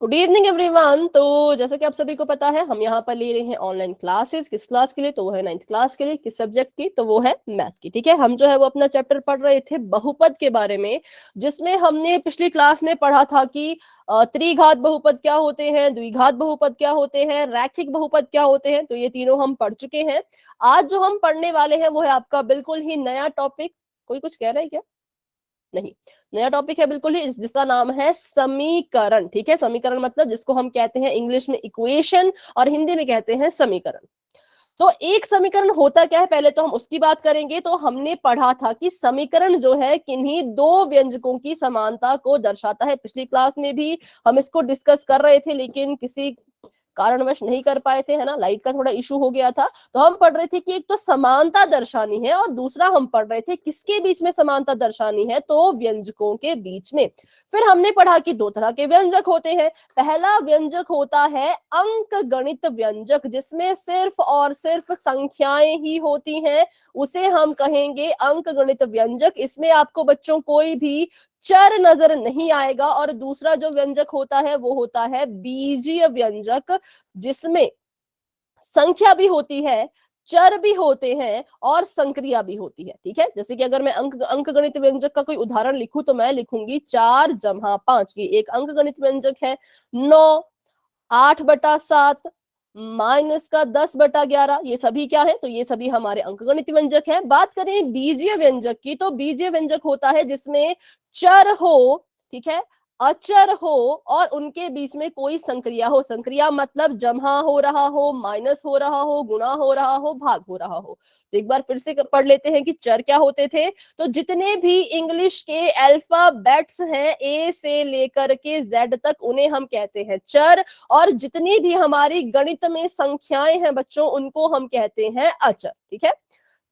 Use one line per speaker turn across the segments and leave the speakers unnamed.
Good evening everyone. तो जैसा कि आप सभी को पता है, हम यहाँ पर ले रहे हैं ऑनलाइन क्लासेस। किस क्लास के लिए? तो वो है 9th क्लास के लिए। किस सब्जेक्ट की? तो वो है मैथ की। ठीक है, हम जो है वो अपना चैप्टर पढ़ रहे थे बहुपद के बारे में, जिसमें हमने पिछली क्लास में पढ़ा था कि त्रिघात बहुपद क्या होते हैं, द्विघात बहुपद क्या होते हैं, रैखिक बहुपद क्या होते हैं। तो ये तीनों हम पढ़ चुके हैं। आज जो हम पढ़ने वाले हैं वो है आपका बिल्कुल ही नया टॉपिक। कोई कुछ कह रहा है क्या? नहीं, नया टॉपिक है बिल्कुल ही, जिसका नाम है समीकरण। ठीक है, समीकरण मतलब जिसको हम कहते हैं इंग्लिश में इक्वेशन और हिंदी में कहते हैं समीकरण। तो एक समीकरण होता क्या है, पहले तो हम उसकी बात करेंगे। तो हमने पढ़ा था कि समीकरण जो है किन्हीं दो व्यंजकों की समानता को दर्शाता है। पिछली क्लास में भी हम इसको डिस्कस कर रहे थे, लेकिन किसी कारणवश नहीं कर पाए थे, है ना, लाइट का थोड़ा इशू हो गया था। तो हम पढ़ रहे थे कि एक तो समानता दर्शानी है, और दूसरा हम पढ़ रहे थे किसके बीच में समानता दर्शानी है, तो व्यंजकों के बीच में। फिर हमने पढ़ा कि दो तरह के व्यंजक होते हैं। पहला व्यंजक होता है अंक गणित व्यंजक, जिसमें सिर्फ और सिर्फ संख्याएं ही होती हैं, उसे हम कहेंगे अंक गणित व्यंजक। इसमें आपको बच्चों कोई भी चर नजर नहीं आएगा। और दूसरा जो व्यंजक होता है वो होता है बीजीय व्यंजक, जिसमें संख्या भी होती है, चर भी होते हैं और संक्रिया भी होती है। ठीक है, जैसे कि अगर मैं अंक गणित व्यंजक का कोई उदाहरण लिखूं तो मैं लिखूंगी 4 जमा 5। ये एक अंक गणित व्यंजक है। 9, 8/7, -10/11, ये सभी क्या है? तो ये सभी हमारे अंकगणित व्यंजक हैं। बात करें बीजीय व्यंजक की, तो बीजीय व्यंजक होता है जिसमें चर हो, ठीक है, अचर हो और उनके बीच में कोई संक्रिया हो। संक्रिया मतलब जमा हो रहा हो, माइनस हो रहा हो, गुणा हो रहा हो, भाग हो रहा हो। तो एक बार फिर से पढ़ लेते हैं कि चर क्या होते थे। तो जितने भी इंग्लिश के अल्फाबेट्स हैं ए से लेकर के जेड तक, उन्हें हम कहते हैं चर। और जितनी भी हमारी गणित में संख्याएं हैं बच्चों, उनको हम कहते हैं अचर। ठीक है,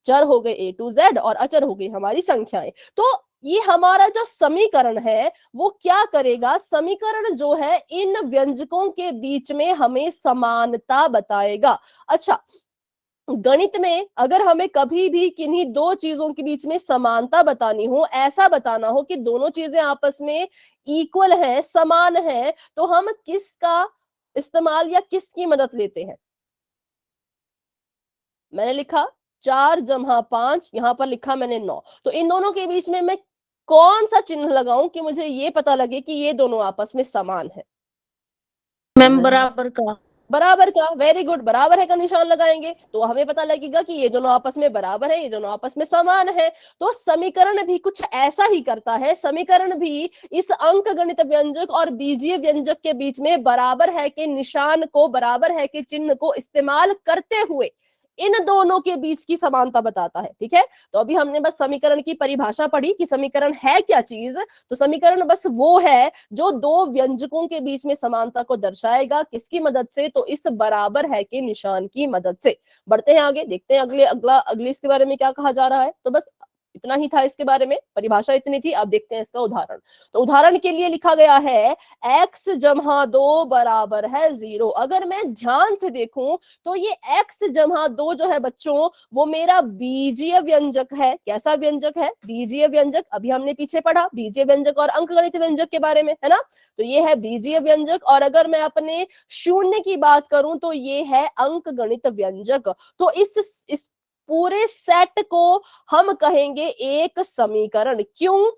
चर हो गए ए टू जेड और अचर हो गई हमारी संख्याएं। तो ये हमारा जो समीकरण है वो क्या करेगा? समीकरण जो है इन व्यंजकों के बीच में हमें समानता बताएगा। अच्छा, गणित में अगर हमें कभी भी किन्हीं दो चीजों के बीच में समानता बतानी हो, ऐसा बताना हो कि दोनों चीजें आपस में इक्वल हैं, समान हैं, तो हम किसका इस्तेमाल या किसकी मदद लेते हैं? मैंने लिखा 4 जमा 5, यहां पर लिखा मैंने 9। तो इन दोनों के बीच में मैं कौन सा चिन्ह लगाऊं कि मुझे ये पता लगे कि ये दोनों आपस में समान है?
मैम बराबर का।
बराबर का। वेरी गुड, बराबर है का निशान लगाएंगे तो हमें पता लगेगा कि ये दोनों आपस में बराबर है, ये दोनों आपस में समान है। तो समीकरण भी कुछ ऐसा ही करता है। समीकरण भी इस अंक गणित व्यंजक और बीजीय व्यंजक के बीच में बराबर है के निशान को, बराबर है के चिन्ह को इस्तेमाल करते हुए इन दोनों के बीच की समानता बताता है। ठीक है, तो अभी हमने बस समीकरण की परिभाषा पढ़ी कि समीकरण है क्या चीज। तो समीकरण बस वो है जो दो व्यंजकों के बीच में समानता को दर्शाएगा। किसकी मदद से? तो इस बराबर है के निशान की मदद से। बढ़ते हैं आगे, देखते हैं अगले इसके बारे में क्या कहा जा रहा है। तो बस इतना ही था इसके बारे में, परिभाषा इतनी थी। अब देखते हैं इसका उदाहरण। तो उदाहरण के लिए लिखा गया है x जमा 2 बराबर है 0। अगर मैं ध्यान से देखूं तो ये x जमा 2 जो है बच्चों, वो मेरा बीजीय व्यंजक है। कैसा व्यंजक है? बीजीय व्यंजक। अभी हमने पीछे पढ़ा बीजीय व्यंजक और अंकगणित व्यंजक के बारे में, है ना। तो ये है बीजीय व्यंजक। और अगर मैं अपने शून्य की बात करूं तो ये है अंकगणित व्यंजक। तो इस पूरे सेट को हम कहेंगे एक समीकरण। क्यों?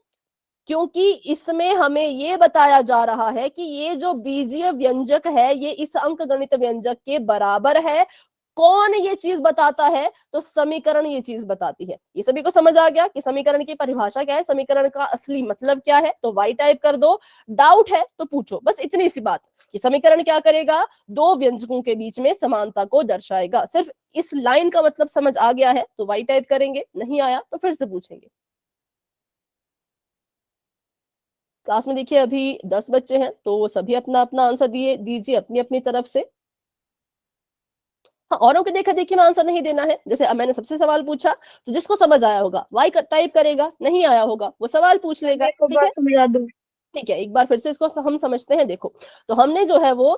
क्योंकि इसमें हमें ये बताया जा रहा है कि ये जो बीजीय व्यंजक है ये इस अंकगणित व्यंजक के बराबर है। कौन ये चीज बताता है? तो समीकरण ये चीज बताती है। ये सभी को समझ आ गया कि समीकरण की परिभाषा क्या है, समीकरण का असली मतलब क्या है? तो वाई टाइप कर दो। डाउट है तो पूछो, बस इतनी सी बात कि समीकरण क्या करेगा? दो व्यंजकों के बीच में समानता को दर्शाएगा। सिर्फ इस लाइन का मतलब समझ आ गया है तो वाई टाइप करेंगे, नहीं आया तो फिर से पूछेंगे। क्लास में देखिए अभी 10 बच्चे हैं, तो सभी अपना अपना आंसर दीजिए अपनी अपनी तरफ से। हाँ, औरों के देखा देखी में आंसर नहीं देना है। जैसे मैंने सबसे सवाल पूछा तो जिसको समझ आया होगा वाई टाइप करेगा, नहीं आया होगा वो सवाल पूछ लेगा। ठीक है,
समझा दो।
ठीक है, एक बार फिर से इसको हम समझते हैं। देखो, तो हमने जो है वो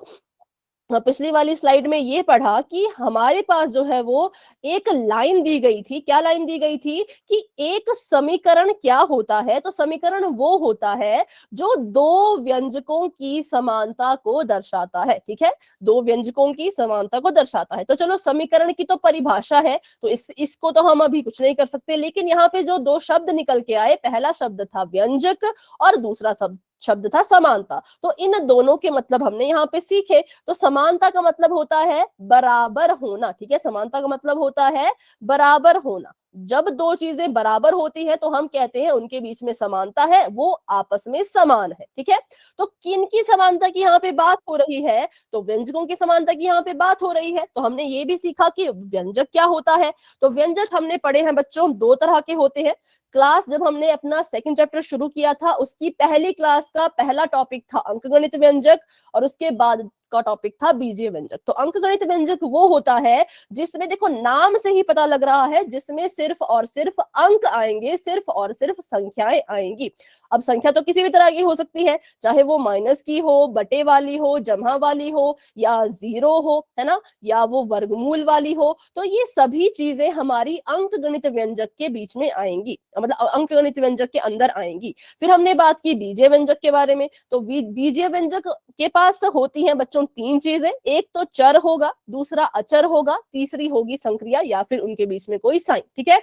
पिछली वाली स्लाइड में ये पढ़ा कि हमारे पास जो है वो एक लाइन दी गई थी। क्या लाइन दी गई थी कि एक समीकरण क्या होता है, तो समीकरण वो होता है जो दो व्यंजकों की समानता को दर्शाता है। ठीक है, दो व्यंजकों की समानता को दर्शाता है। तो चलो, समीकरण की तो परिभाषा है, तो इसको तो हम अभी कुछ नहीं कर सकते, लेकिन यहाँ पे जो दो शब्द निकल के आए, पहला शब्द था व्यंजक और दूसरा शब्द था समानता। तो इन दोनों के मतलब हमने यहाँ पे सीखे। तो समानता का मतलब होता है बराबर होना। ठीक है, समानता का मतलब होता है बराबर होना। जब दो चीजें बराबर होती है तो हम कहते हैं उनके बीच में समानता है, वो आपस में समान है। ठीक है, तो किन की समानता की यहाँ पे बात हो रही है, तो व्यंजकों की समानता की यहाँ पे बात हो रही है। तो हमने ये भी सीखा कि व्यंजक क्या होता है। तो व्यंजक हमने पढ़े हैं बच्चों, दो तरह के होते हैं। क्लास जब हमने अपना सेकंड चैप्टर शुरू किया था, उसकी पहली क्लास का पहला टॉपिक था अंकगणित व्यंजक, और उसके बाद का टॉपिक था बीजीय व्यंजक। तो अंकगणित व्यंजक वो होता है जिसमें देखो नाम से ही पता लग रहा है, जिसमें सिर्फ और सिर्फ अंक आएंगे, सिर्फ और सिर्फ संख्याएं आएंगी। अब संख्या तो किसी भी तरह की हो सकती है, चाहे वो माइनस की हो, बटे वाली हो, जमा वाली हो, या जीरो हो, है ना, या वो वर्गमूल वाली हो। तो ये सभी चीजें हमारी अंकगणित व्यंजक के बीच में आएंगी, मतलब अंकगणित व्यंजक के अंदर आएंगी। फिर हमने बात की बीजीय व्यंजक के बारे में। तो बीजीय व्यंजक के पास होती हैं बच्चों तीन चीजें, एक तो चर होगा, दूसरा अचर होगा, तीसरी होगी संक्रिया या फिर उनके बीच में कोई साइन। ठीक है,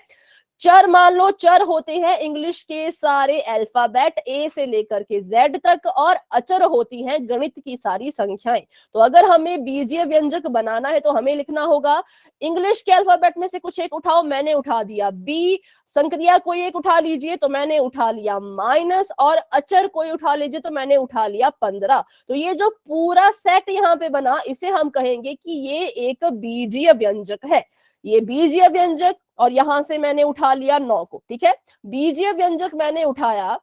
चर मान लो, चर होते हैं इंग्लिश के सारे अल्फाबेट ए से लेकर के जेड तक, और अचर होती हैं गणित की सारी संख्याएं। तो अगर हमें बीजीय व्यंजक बनाना है तो हमें लिखना होगा इंग्लिश के अल्फाबेट में से कुछ एक उठाओ, मैंने उठा दिया बी, संक्रिया कोई एक उठा लीजिए तो मैंने उठा लिया माइनस, और अचर कोई उठा लीजिए तो मैंने उठा लिया 15। तो ये जो पूरा सेट यहाँ पे बना, इसे हम कहेंगे कि ये एक बीजीय व्यंजक है। ये बीजीय व्यंजक, और यहां से मैंने उठा लिया 9 को। ठीक है, बीजीय व्यंजक मैंने उठाया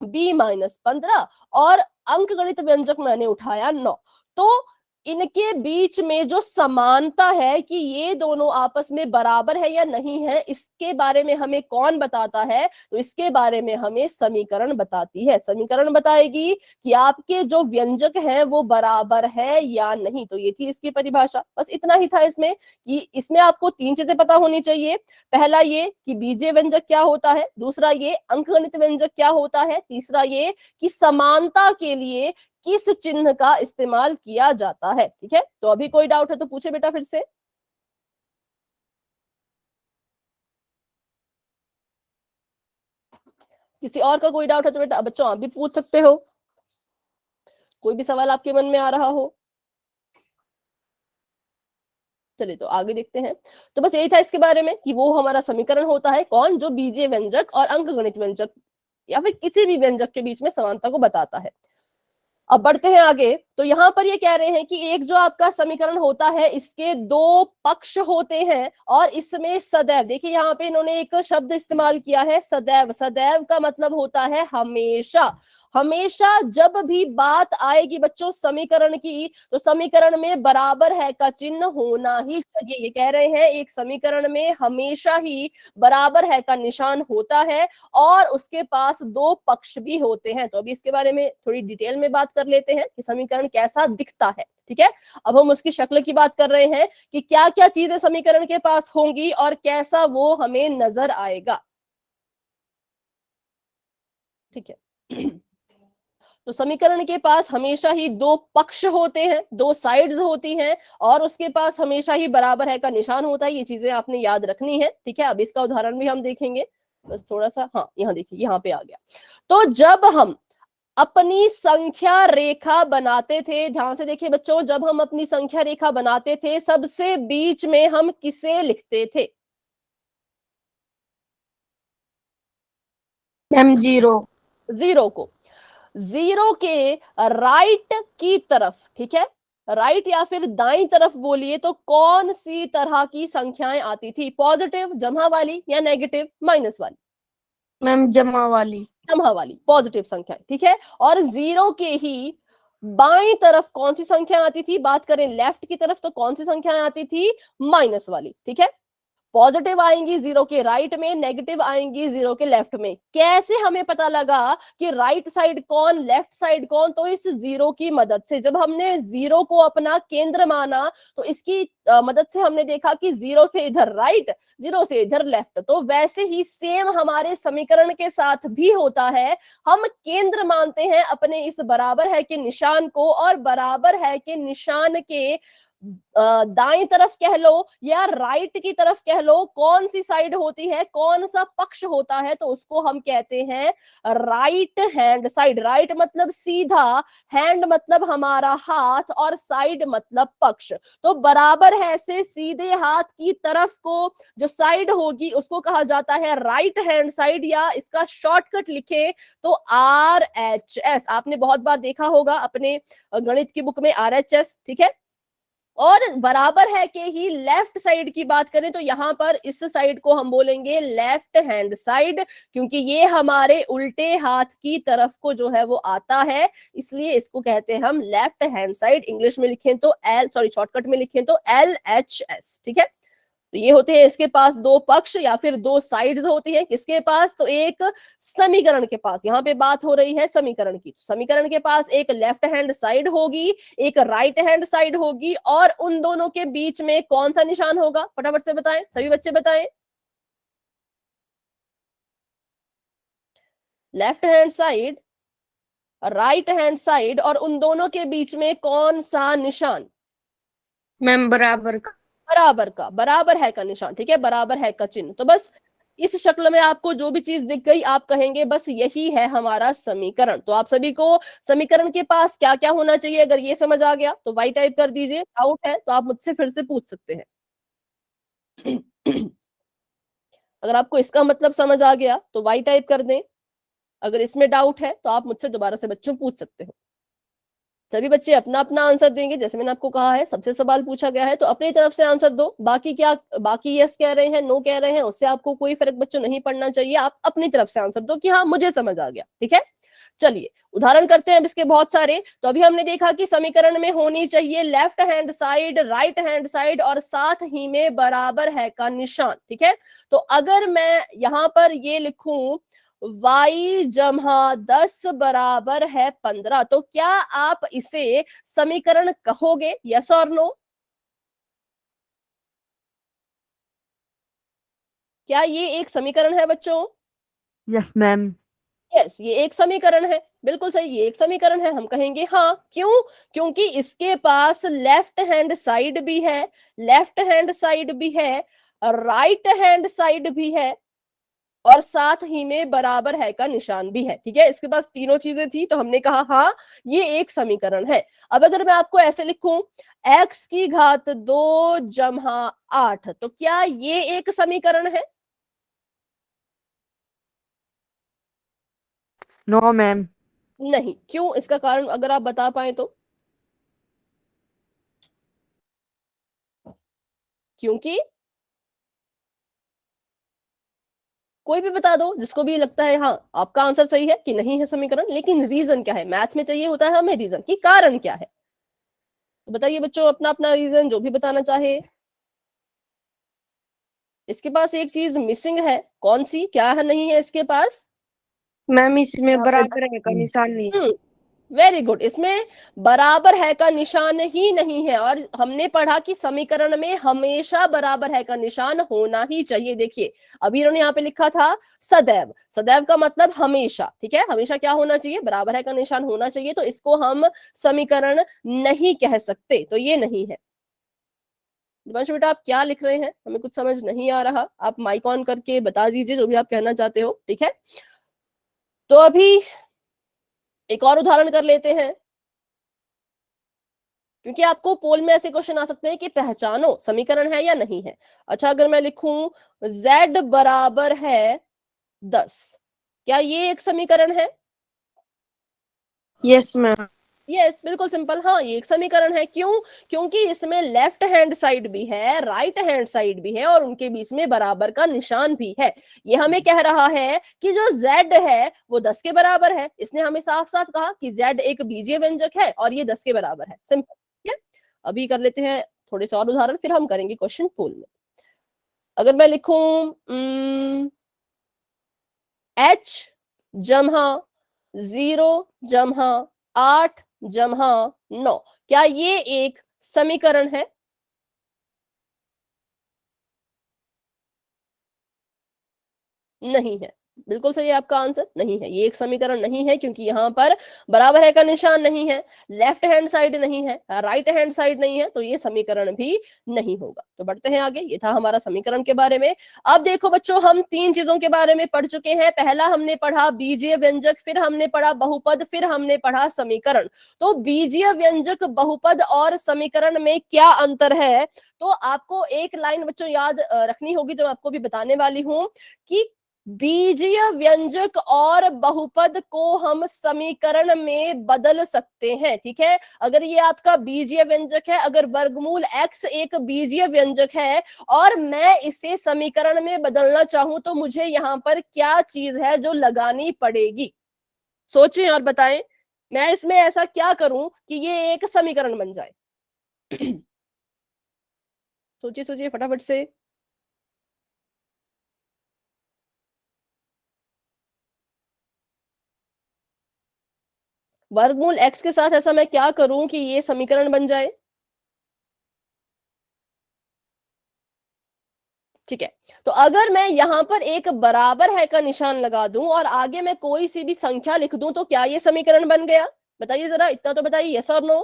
B-15, और अंकगणित व्यंजक मैंने उठाया 9। तो इनके बीच में जो समानता है कि ये दोनों आपस में बराबर है या नहीं है, इसके बारे में हमें कौन बताता है, तो इसके बारे में हमें समीकरण बताती है। समीकरण बताएगी कि आपके जो व्यंजक हैं वो बराबर है या नहीं। तो ये थी इसकी परिभाषा। बस इतना ही था इसमें, कि इसमें आपको तीन चीजें पता होनी चाहिए। पहला ये कि बीजीय व्यंजक क्या होता है, दूसरा ये अंकगणित व्यंजक क्या होता है, तीसरा ये कि समानता के लिए किस चिन्ह का इस्तेमाल किया जाता है। ठीक है, तो अभी कोई डाउट है तो पूछे बेटा फिर से। किसी और का कोई डाउट है तो बेटा बच्चों आप भी पूछ सकते हो, कोई भी सवाल आपके मन में आ रहा हो। चलिए तो आगे देखते हैं। तो बस यही था इसके बारे में कि वो हमारा समीकरण होता है कौन, जो बीजीय व्यंजक और अंकगणित व्यंजक या फिर किसी भी व्यंजक के बीच में समानता को बताता है। अब बढ़ते हैं आगे। तो यहाँ पर ये कह रहे हैं कि एक जो आपका समीकरण होता है, इसके दो पक्ष होते हैं, और इसमें सदैव, देखिए यहाँ पे इन्होंने एक शब्द इस्तेमाल किया है सदैव। सदैव का मतलब होता है हमेशा। हमेशा जब भी बात आएगी बच्चों समीकरण की, तो समीकरण में बराबर है का चिन्ह होना ही चाहिए। ये कह रहे हैं एक समीकरण में हमेशा ही बराबर है का निशान होता है, और उसके पास दो पक्ष भी होते हैं। तो अभी इसके बारे में थोड़ी डिटेल में बात कर लेते हैं कि समीकरण कैसा दिखता है। ठीक है, अब हम उसकी शक्ल की बात कर रहे हैं कि क्या क्या चीजें समीकरण के पास होंगी और कैसा वो हमें नजर आएगा। ठीक है, तो समीकरण के पास हमेशा ही दो पक्ष होते हैं, दो साइड्स होती हैं, और उसके पास हमेशा ही बराबर है का निशान होता है। ये चीजें आपने याद रखनी है। ठीक है, अब इसका उदाहरण भी हम देखेंगे। बस थोड़ा सा, हाँ यहाँ देखिए, यहाँ पे आ गया। तो जब हम अपनी संख्या रेखा बनाते थे, ध्यान से देखिए बच्चों, जब हम अपनी संख्या रेखा बनाते थे, सबसे बीच में हम किसे लिखते थे?
Ma'am zero.
जीरो को। जीरो के राइट की तरफ, ठीक है, राइट या फिर दाईं तरफ बोलिए तो कौन सी तरह की संख्याएं आती थी? पॉजिटिव, जमा वाली, या नेगेटिव, माइनस वाली?
मैम जमा वाली।
जमा वाली, पॉजिटिव संख्या। ठीक है, और जीरो के ही बाईं तरफ कौन सी संख्या आती थी? बात करें लेफ्ट की तरफ तो कौन सी संख्या आती थी? माइनस वाली। ठीक है, पॉजिटिव आएंगी जीरो के राइट में, नेगेटिव आएंगी जीरो के लेफ्ट में। कैसे हमें पता लगा कि राइट साइड कौन लेफ्ट साइड कौन? तो इस जीरो की मदद से। जब हमने जीरो को अपना केंद्र माना तो इसकी मदद से हमने देखा कि जीरो से इधर राइट, जीरो से इधर लेफ्ट। तो वैसे ही सेम हमारे समीकरण के साथ भी होता है। हम केंद्र मानते हैं अपने इस बराबर है के निशान को, और बराबर है के निशान के दाईं तरफ कह लो या राइट की तरफ कह लो, कौन सी साइड होती है, कौन सा पक्ष होता है, तो उसको हम कहते हैं राइट हैंड साइड। राइट मतलब सीधा, हैंड मतलब हमारा हाथ, और साइड मतलब पक्ष। तो बराबर है से सीधे हाथ की तरफ को जो साइड होगी उसको कहा जाता है राइट हैंड साइड, या इसका शॉर्टकट लिखे तो RHS। आपने बहुत बार देखा होगा अपने गणित की बुक में RHS, ठीक है। और बराबर है के ही लेफ्ट साइड की बात करें तो यहां पर इस साइड को हम बोलेंगे लेफ्ट हैंड साइड, क्योंकि ये हमारे उल्टे हाथ की तरफ को जो है वो आता है, इसलिए इसको कहते हैं हम लेफ्ट हैंड साइड। इंग्लिश में लिखें तो शॉर्टकट में लिखें तो LHS, ठीक है। तो ये होते हैं इसके पास दो पक्ष या फिर दो साइड्स होती है। किसके पास? तो एक समीकरण के पास। यहाँ पे बात हो रही है समीकरण की। समीकरण के पास एक लेफ्ट हैंड साइड होगी, एक राइट हैंड साइड होगी, और उन दोनों के बीच में कौन सा निशान होगा? फटाफट से बताएं, सभी बच्चे बताएं। Left hand side, right hand side, और उन दोनों के बीच में कौन सा निशान?
मैम बराबर का।
बराबर का, बराबर है का निशान, ठीक है, बराबर है का चिन्ह। तो बस इस शक्ल में आपको जो भी चीज दिख गई आप कहेंगे बस यही है हमारा समीकरण। तो आप सभी को समीकरण के पास क्या क्या होना चाहिए अगर ये समझ आ गया तो वाई टाइप कर दीजिए। डाउट है तो आप मुझसे फिर से पूछ सकते हैं। अगर आपको इसका मतलब समझ आ गया तो वाई टाइप कर दें। अगर इसमें डाउट है तो आप मुझसे दोबारा से बच्चों पूछ सकते हैं। सभी बच्चे अपना अपना आंसर देंगे। जैसे मैंने आपको कहा है सबसे सवाल पूछा गया है तो अपनी तरफ से आंसर दो। बाकी क्या, बाकी यस कह रहे हैं, नो कह रहे हैं, उससे आपको कोई फर्क बच्चों नहीं पड़ना चाहिए। आप अपनी तरफ से आंसर दो कि हाँ मुझे समझ आ गया, ठीक है। चलिए उदाहरण करते हैं अब इसके बहुत सारे। तो अभी हमने देखा कि समीकरण में होनी चाहिए left hand side, right hand side, और साथ ही में बराबर है का निशान, ठीक है। तो अगर मैं यहां पर ये लिखूं y जमा 10 बराबर है 15, तो क्या आप इसे समीकरण कहोगे? यस और नो? क्या ये एक समीकरण है बच्चों?
Yes ma'am.
यस, ये एक समीकरण है, बिल्कुल सही, ये एक समीकरण है। हम कहेंगे हाँ। क्यों? क्योंकि इसके पास लेफ्ट हैंड साइड भी है, लेफ्ट हैंड साइड भी है, राइट हैंड साइड भी है, और साथ ही में बराबर है का निशान भी है, ठीक है। इसके पास तीनों चीजें थी तो हमने कहा हाँ ये एक समीकरण है। अब अगर मैं आपको ऐसे लिखूं x की घात 2 जमा 8, तो क्या ये एक समीकरण है?
No ma'am.
नहीं। क्यों? इसका कारण अगर आप बता पाए तो। क्योंकि कोई भी बता दो जिसको भी लगता है हाँ आपका आंसर सही है कि नहीं है समीकरण, लेकिन रीजन क्या है? मैथ में चाहिए होता है हमें रीजन, की कारण क्या है। तो बताइए बच्चों अपना अपना रीजन जो भी बताना चाहे। इसके पास एक चीज मिसिंग है, कौन सी? क्या है नहीं है इसके पास?
मैम इसमें बराबर है का निशान नहीं है।
वेरी गुड, इसमें बराबर है का निशान ही नहीं है। और हमने पढ़ा कि समीकरण में हमेशा बराबर है का निशान होना ही चाहिए। देखिए अभी इन्होंने यहाँ पे लिखा था सदैव, सदैव का मतलब हमेशा, ठीक है। हमेशा क्या होना चाहिए? बराबर है का निशान होना चाहिए। तो इसको हम समीकरण नहीं कह सकते, तो ये नहीं है। दिवांशु बेटा आप क्या लिख रहे हैं? हमें कुछ समझ नहीं आ रहा, आप माइक ऑन करके बता दीजिए जो भी आप कहना चाहते हो, ठीक है। तो अभी एक और उदाहरण कर लेते हैं, क्योंकि आपको पोल में ऐसे क्वेश्चन आ सकते हैं कि पहचानो समीकरण है या नहीं है। अच्छा अगर मैं लिखूं z बराबर है 10, क्या ये एक समीकरण है?
Yes ma'am.
यस, बिल्कुल सिंपल, हाँ ये एक समीकरण है। क्यों? क्योंकि इसमें लेफ्ट हैंड साइड भी है, राइट हैंड साइड भी है, और उनके बीच में बराबर का निशान भी है। ये हमें कह रहा है कि जो z है वो 10 के बराबर है। इसने हमें साफ साफ कहा कि z एक बीजीय व्यंजक है और ये 10 के बराबर है। सिंपल, ठीक है। अभी कर लेते हैं थोड़े से और उदाहरण, फिर हम करेंगे क्वेश्चन पोल में। अगर मैं लिखूं h जमहा 0 जमहा 8 जमहा 9, क्या ये एक समीकरण है? नहीं है। बिल्कुल सही है आपका आंसर, नहीं है, ये एक समीकरण नहीं है, क्योंकि यहाँ पर बराबर है का निशान नहीं है, लेफ्ट हैंड साइड नहीं है, राइट हैंड साइड नहीं है, तो ये समीकरण भी नहीं होगा। तो बढ़ते हैं आगे, ये था हमारा समीकरण के बारे में। अब देखो बच्चों, हम तीन चीजों के बारे में पढ़ चुके हैं। पहला हमने पढ़ा बीजीय व्यंजक, फिर हमने पढ़ा बहुपद, फिर हमने पढ़ा समीकरण। तो बीजीय व्यंजक, बहुपद और समीकरण में क्या अंतर है, तो आपको एक लाइन बच्चों याद रखनी होगी, जो आपको भी बताने वाली हूं, कि बीजीय व्यंजक और बहुपद को हम समीकरण में बदल सकते हैं। ठीक है, अगर ये आपका बीजीय व्यंजक है, अगर वर्गमूल x एक बीजीय व्यंजक है और मैं इसे समीकरण में बदलना चाहूं, तो मुझे यहां पर क्या चीज है जो लगानी पड़ेगी? सोचें और बताएं, मैं इसमें ऐसा क्या करूं कि ये एक समीकरण बन जाए? सोचिए सोचिए फटाफट से। वर्गमूल x के साथ ऐसा मैं क्या करूं कि ये समीकरण बन जाए? ठीक है, तो अगर मैं यहां पर एक बराबर है का निशान लगा दूं और आगे मैं कोई सी भी संख्या लिख दूं, तो क्या ये समीकरण बन गया? बताइए जरा, इतना तो बताइए, यस और नो?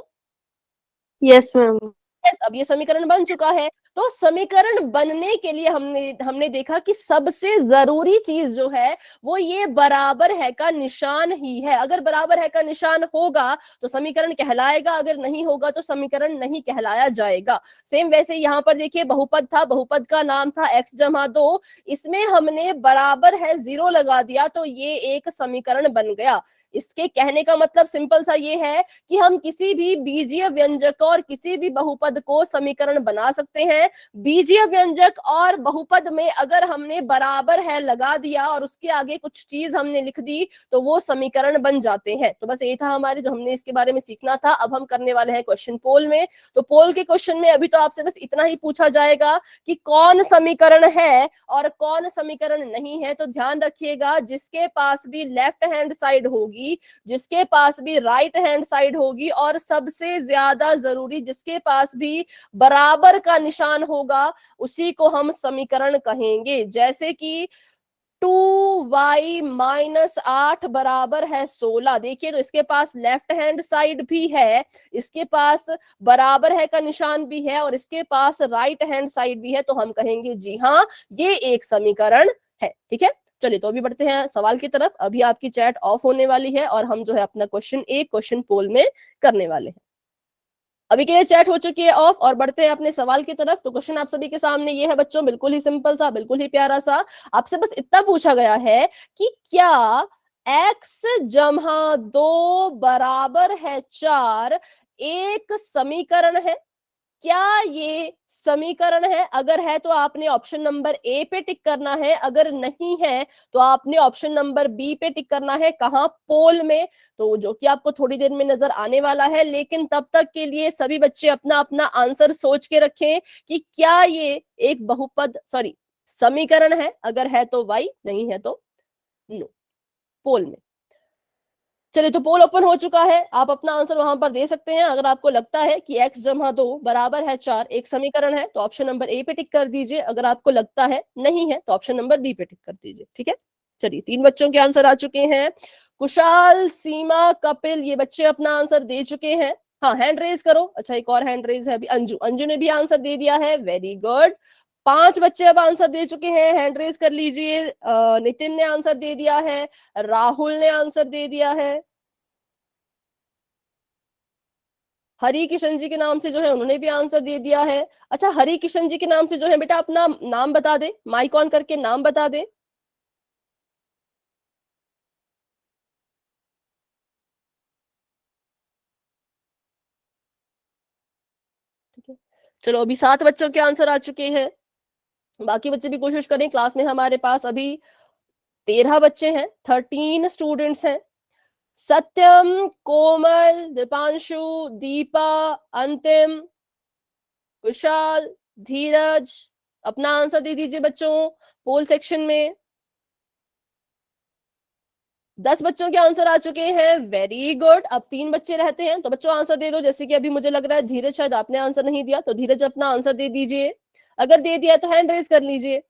Yes ma'am.
यस, अब ये समीकरण बन चुका है। तो समीकरण बनने के लिए हमने देखा कि सबसे जरूरी चीज जो है वो ये बराबर है का निशान ही है। अगर बराबर है का निशान होगा तो समीकरण कहलाएगा, अगर नहीं होगा तो समीकरण नहीं कहलाया जाएगा। सेम वैसे यहाँ पर देखिए, बहुपद था, बहुपद का नाम था x जमा 2, इसमें हमने बराबर है 0 लगा दिया, तो ये एक समीकरण बन गया। इसके कहने का मतलब सिंपल सा ये है कि हम किसी भी बीजीय व्यंजक और किसी भी बहुपद को समीकरण बना सकते हैं। बीजीय व्यंजक और बहुपद में अगर हमने बराबर है लगा दिया और उसके आगे कुछ चीज हमने लिख दी, तो वो समीकरण बन जाते हैं। तो बस ये था हमारे, जो हमने इसके बारे में सीखना था। अब हम करने वाले हैं क्वेश्चन पोल में। तो पोल के क्वेश्चन में अभी तो आपसे बस इतना ही पूछा जाएगा कि कौन समीकरण है और कौन समीकरण नहीं है। तो ध्यान रखिएगा, जिसके पास भी लेफ्ट हैंड साइड होगी, जिसके पास भी राइट हैंड साइड होगी, और सबसे ज्यादा जरूरी जिसके पास भी बराबर का निशान होगा, उसी को हम समीकरण कहेंगे। जैसे कि 2y माइनस 8 बराबर है 16, देखिए तो इसके पास लेफ्ट हैंड साइड भी है, इसके पास बराबर है का निशान भी है, और इसके पास राइट हैंड साइड भी है, तो हम कहेंगे जी हाँ, ये एक समीकरण है। ठीक है, चलिए तो अभी बढ़ते हैं सवाल की तरफ। अभी आपकी चैट ऑफ होने वाली है और हम जो है अपना क्वेश्चन पोल में करने वाले हैं। अभी के लिए चैट हो चुकी है ऑफ, और बढ़ते हैं अपने सवाल की तरफ। तो क्वेश्चन आप सभी के सामने ये है बच्चों, बिल्कुल ही सिंपल सा, बिल्कुल ही प्यारा सा। आपसे बस इतना पूछा गया है कि क्या x जमा 2 बराबर है 4 एक समीकरण है? क्या ये समीकरण है? अगर है तो आपने ऑप्शन नंबर ए पे टिक करना है, अगर नहीं है तो आपने ऑप्शन नंबर बी पे टिक करना है। कहां? पोल में। तो जो कि आपको थोड़ी देर में नजर आने वाला है, लेकिन तब तक के लिए सभी बच्चे अपना अपना आंसर सोच के रखें कि क्या ये एक बहुपद समीकरण है। अगर है तो वाई, नहीं है तो नो। पोल में। चलिए, तो पोल ओपन हो चुका है, आप अपना आंसर वहां पर दे सकते हैं। अगर आपको लगता है कि x जमा 2 बराबर है 4 एक समीकरण है, तो ऑप्शन नंबर ए पे टिक कर दीजिए। अगर आपको लगता है नहीं है, तो ऑप्शन नंबर बी पे टिक कर दीजिए। ठीक है, चलिए 3 बच्चों के आंसर आ चुके हैं। कुशाल, सीमा, कपिल, ये बच्चे अपना आंसर दे चुके हैं। हाँ, हैंड रेज करो। अच्छा, एक और हैंड रेज है अभी, अंजू, अंजू ने भी आंसर दे दिया है, वेरी गुड। 5 बच्चे अब आंसर दे चुके हैं, हैंड रेज कर लीजिए। नितिन ने आंसर दे दिया है, राहुल ने आंसर दे दिया है, हरि किशन जी के नाम से जो है उन्होंने भी आंसर दे दिया है। अच्छा, हरि किशन जी के नाम से जो है बेटा अपना नाम बता दे, माइक ऑन करके नाम बता दे। ठीक है, चलो अभी 7 बच्चों के आंसर आ चुके हैं। बाकी बच्चे भी कोशिश करें। क्लास में हमारे पास अभी 13 बच्चे हैं, 13 स्टूडेंट्स हैं। सत्यम, कोमल, दीपांशु, दीपा, अंतिम, कुशाल, धीरज, अपना आंसर दे दीजिए बच्चों पोल सेक्शन में। 10 बच्चों के आंसर आ चुके हैं, वेरी गुड। अब 3 बच्चे रहते हैं, तो बच्चों आंसर दे दो। जैसे कि अभी मुझे लग रहा है धीरज शायद आपने आंसर नहीं दिया, तो धीरज अपना आंसर दे दीजिए। अगर दे दिया तो हैंड रेज कर लीजिए।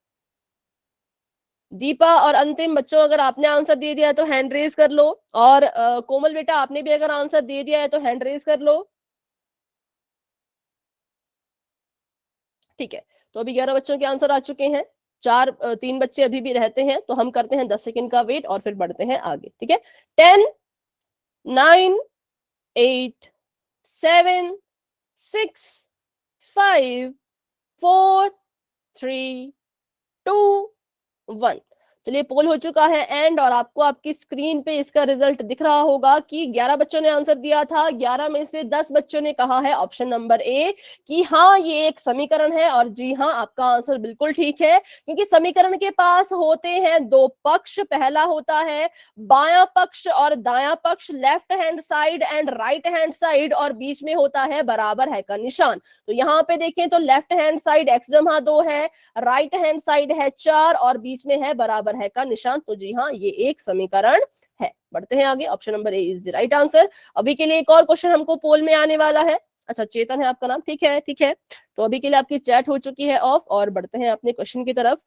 दीपा और अंतिम बच्चों अगर आपने आंसर दे दिया है तो हैंड रेज कर लो। और कोमल बेटा आपने भी अगर आंसर दे दिया है तो हैंड रेज कर लो। ठीक है, तो अभी 11 बच्चों के आंसर आ चुके हैं। 3 बच्चे अभी भी रहते हैं, तो हम करते हैं 10 सेकंड का वेट और फिर बढ़ते हैं आगे। ठीक है, 10 9 8 7 6 5 4 3 2 1। चलिए पोल हो चुका है एंड, और आपको आपकी स्क्रीन पे इसका रिजल्ट दिख रहा होगा कि 11 बच्चों ने आंसर दिया था। 11 में से 10 बच्चों ने कहा है ऑप्शन नंबर ए कि हाँ ये एक समीकरण है। और जी हाँ, आपका आंसर बिल्कुल ठीक है, क्योंकि समीकरण के पास होते हैं 2 पक्ष। पहला होता है बायां पक्ष और दायां पक्ष, left hand side and right hand side, और बीच में होता है बराबर है का निशान। तो यहाँ पे देखें तो लेफ्ट हैंड साइड x जमा 2 है, राइट हैंड साइड है 4 और बीच में है बराबर है का निशान। तो जी हाँ, ये एक समीकरण है। बढ़ते हैं आगे, option number A is the right answer. अभी के लिए एक और क्वेश्चन हमको पोल में आने वाला है। अच्छा, चेतन है आपका नाम, ठीक है ठीक है। तो अभी के लिए आपकी चैट हो चुकी है ऑफ, और बढ़ते हैं अपने क्वेश्चन की तरफ।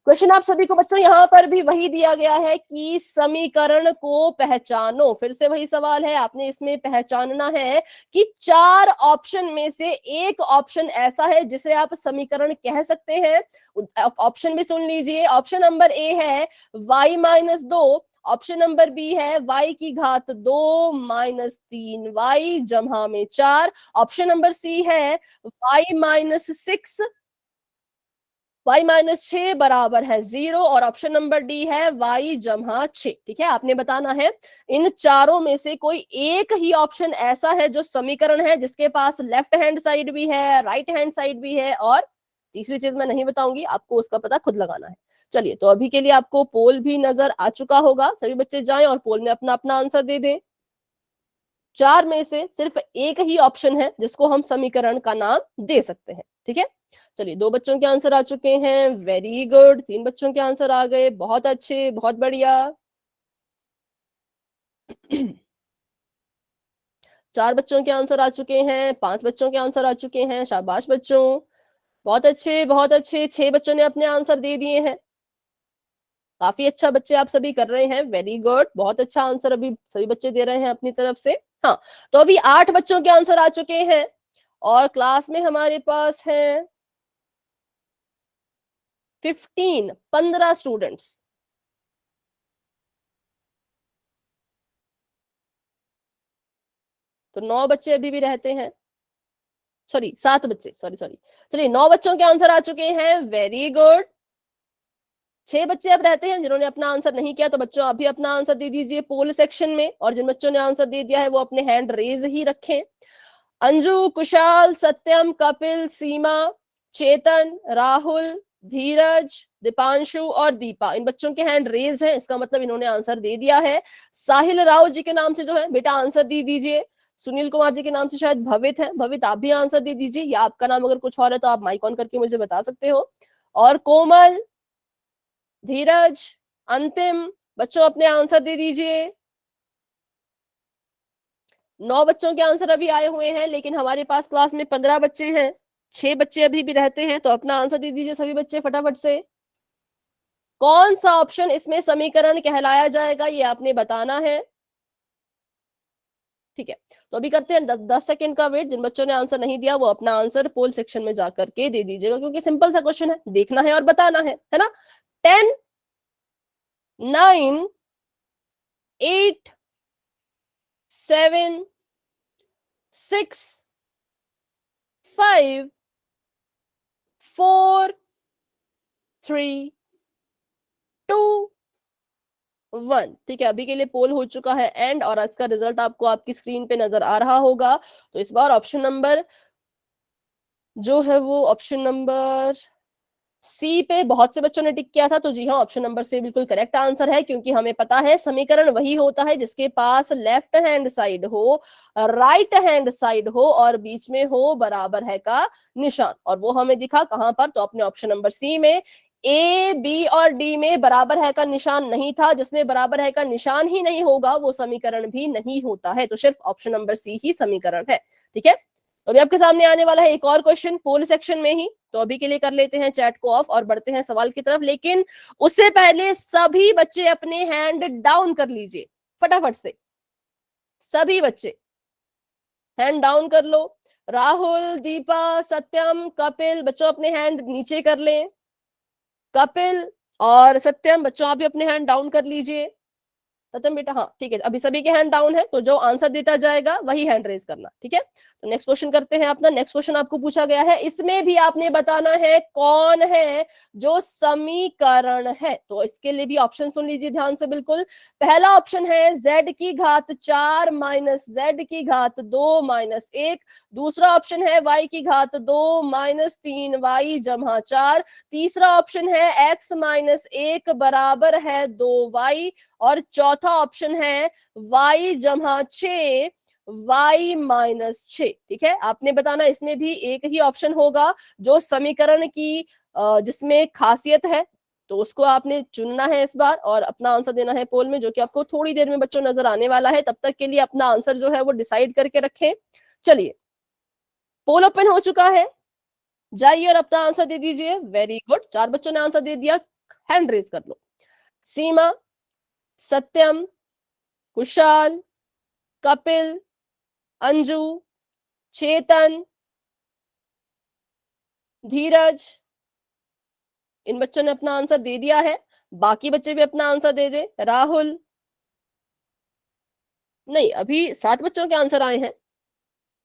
क्वेश्चन आप सभी को बच्चों यहाँ पर भी वही दिया गया है कि समीकरण को पहचानो। फिर से वही सवाल है, आपने इसमें पहचानना है कि 4 ऑप्शन में से एक ऑप्शन ऐसा है जिसे आप समीकरण कह सकते हैं। ऑप्शन भी सुन लीजिए। ऑप्शन नंबर ए है y-2, ऑप्शन नंबर बी है y की घात 2 माइनस 3y जमा में 4, ऑप्शन नंबर सी है y-6 y-6 बराबर है 0, और ऑप्शन नंबर डी है y जमा 6। ठीक है, आपने बताना है इन चारों में से कोई एक ही ऑप्शन ऐसा है जो समीकरण है जिसके पास लेफ्ट हैंड साइड भी है, राइट हैंड साइड भी है, और तीसरी चीज मैं नहीं बताऊंगी, आपको उसका पता खुद लगाना है। चलिए, तो अभी के लिए आपको पोल भी नजर आ चुका होगा। सभी बच्चे जाएं और पोल में अपना अपना आंसर दे दें। 4 में से सिर्फ एक ही ऑप्शन है जिसको हम समीकरण का नाम दे सकते हैं। ठीक है, चलिए 2 बच्चों के आंसर आ चुके हैं, वेरी गुड। 3 बच्चों के आंसर आ गए, बहुत अच्छे, बहुत बढ़िया। 4 बच्चों के आंसर आ चुके हैं, 5 बच्चों के आंसर आ चुके हैं, शाबाश बच्चों, बहुत अच्छे बहुत अच्छे। 6 बच्चों ने अपने आंसर दे दिए हैं, काफी अच्छा बच्चे आप सभी कर रहे हैं, वेरी गुड, बहुत अच्छा आंसर अभी सभी बच्चे दे रहे हैं अपनी तरफ से। हाँ, तो अभी 8 बच्चों के आंसर आ चुके हैं, और क्लास में हमारे पास है 15 स्टूडेंट्स। तो 9 बच्चे अभी भी रहते हैं, सॉरी 7 बच्चे, सॉरी सॉरी। चलिए 9 बच्चों के आंसर आ चुके हैं, वेरी गुड। 6 बच्चे अब रहते हैं जिन्होंने अपना आंसर नहीं किया, तो बच्चों अभी अपना आंसर दे दीजिए पोल सेक्शन में, और जिन बच्चों ने आंसर दे दिया है वो अपने हैंड रेज ही रखें। अंजू, कुशाल, सत्यम, कपिल, सीमा, चेतन, राहुल, धीरज, दीपांशु और दीपा, इन बच्चों के हैंड रेज हैं, इसका मतलब इन्होंने आंसर दे दिया है। साहिल राव जी के नाम से जो है बेटा आंसर दे दीजिए। सुनील कुमार जी के नाम से शायद भवित है, भवित आप भी आंसर दे दीजिए, या आपका नाम अगर कुछ और है तो आप माइक ऑन करके मुझे बता सकते हो। और कोमल, धीरज, अंतिम बच्चों अपने आंसर दे दीजिए। 9 बच्चों के आंसर अभी आए हुए हैं, लेकिन हमारे पास क्लास में 15 बच्चे हैं, 6 बच्चे अभी भी रहते हैं, तो अपना आंसर दे दीजिए सभी बच्चे फटाफट से। कौन सा ऑप्शन इसमें समीकरण कहलाया जाएगा ये आपने बताना है। ठीक है, तो अभी करते हैं 10 सेकंड का वेट। जिन बच्चों ने आंसर नहीं दिया वो अपना आंसर पोल सेक्शन में जाकर के दे दीजिएगा, क्योंकि सिंपल सा क्वेश्चन है, देखना है और बताना है ना। 10 9 8 7 6 5 4 3 2 1। ठीक है, अभी के लिए पोल हो चुका है एंड, और इसका रिजल्ट आपको आपकी स्क्रीन पे नजर आ रहा होगा। तो इस बार ऑप्शन नंबर जो है वो ऑप्शन नंबर सी पे बहुत से बच्चों ने टिक किया था, तो जी हाँ, ऑप्शन नंबर सी बिल्कुल करेक्ट आंसर है, क्योंकि हमें पता है समीकरण वही होता है जिसके पास लेफ्ट हैंड साइड हो, राइट हैंड साइड हो और बीच में हो बराबर है का निशान। और वो हमें दिखा कहां पर, तो अपने ऑप्शन नंबर सी में। ए, बी और डी में बराबर है का निशान नहीं था, जिसमें बराबर है का निशान ही नहीं होगा वो समीकरण भी नहीं होता है, तो सिर्फ ऑप्शन नंबर सी ही समीकरण है। ठीक है, तो अभी आपके सामने आने वाला है एक और क्वेश्चन पोल सेक्शन में ही, तो अभी के लिए कर लेते हैं चैट को ऑफ और बढ़ते हैं सवाल की तरफ। लेकिन उससे पहले सभी बच्चे अपने हैंड डाउन कर लीजिए फटाफट से, सभी बच्चे हैंड डाउन कर लो। राहुल, दीपा, सत्यम, कपिल, बच्चों अपने हैंड नीचे कर लें। कपिल और सत्यम, बच्चों आप भी अपने हैंड डाउन कर लीजिए। सत्यम बेटा, हाँ ठीक है, अभी सभी के हैंड डाउन है, तो जो आंसर देता जाएगा वही हैंड रेज करना। ठीक है, तो नेक्स्ट क्वेश्चन करते हैं अपना। नेक्स्ट क्वेश्चन आपको पूछा गया है, इसमें भी आपने बताना है कौन है जो समीकरण है। तो इसके लिए भी ऑप्शन सुन लीजिए ध्यान से बिल्कुल। पहला ऑप्शन है z की घात 4 माइनस z की घात 2 माइनस 1। दूसरा ऑप्शन है y की घात 2 माइनस 3y जमा 4। तीसरा ऑप्शन है x माइनस 1 बराबर है 2y। और चौथा ऑप्शन है y जमा 6 y माइनस 6। ठीक है, आपने बताना इसमें भी एक ही ऑप्शन होगा जो समीकरण की जिसमें खासियत है, तो उसको आपने चुनना है इस बार और अपना आंसर देना है पोल में, जो कि आपको थोड़ी देर में बच्चों नजर आने वाला है। तब तक के लिए अपना आंसर जो है वो डिसाइड करके रखें। चलिए, पोल ओपन हो चुका है, जाइए और अपना आंसर दे दीजिए। वेरी गुड, 4 बच्चों ने आंसर दे दिया, हैंड रेज कर लो। सीमा, सत्यम, कुशाल, कपिल, अंजू, चेतन, धीरज, इन बच्चों ने अपना आंसर दे दिया है। बाकी बच्चे भी अपना आंसर दे दे। राहुल, नहीं, अभी 7 बच्चों के आंसर आए हैं,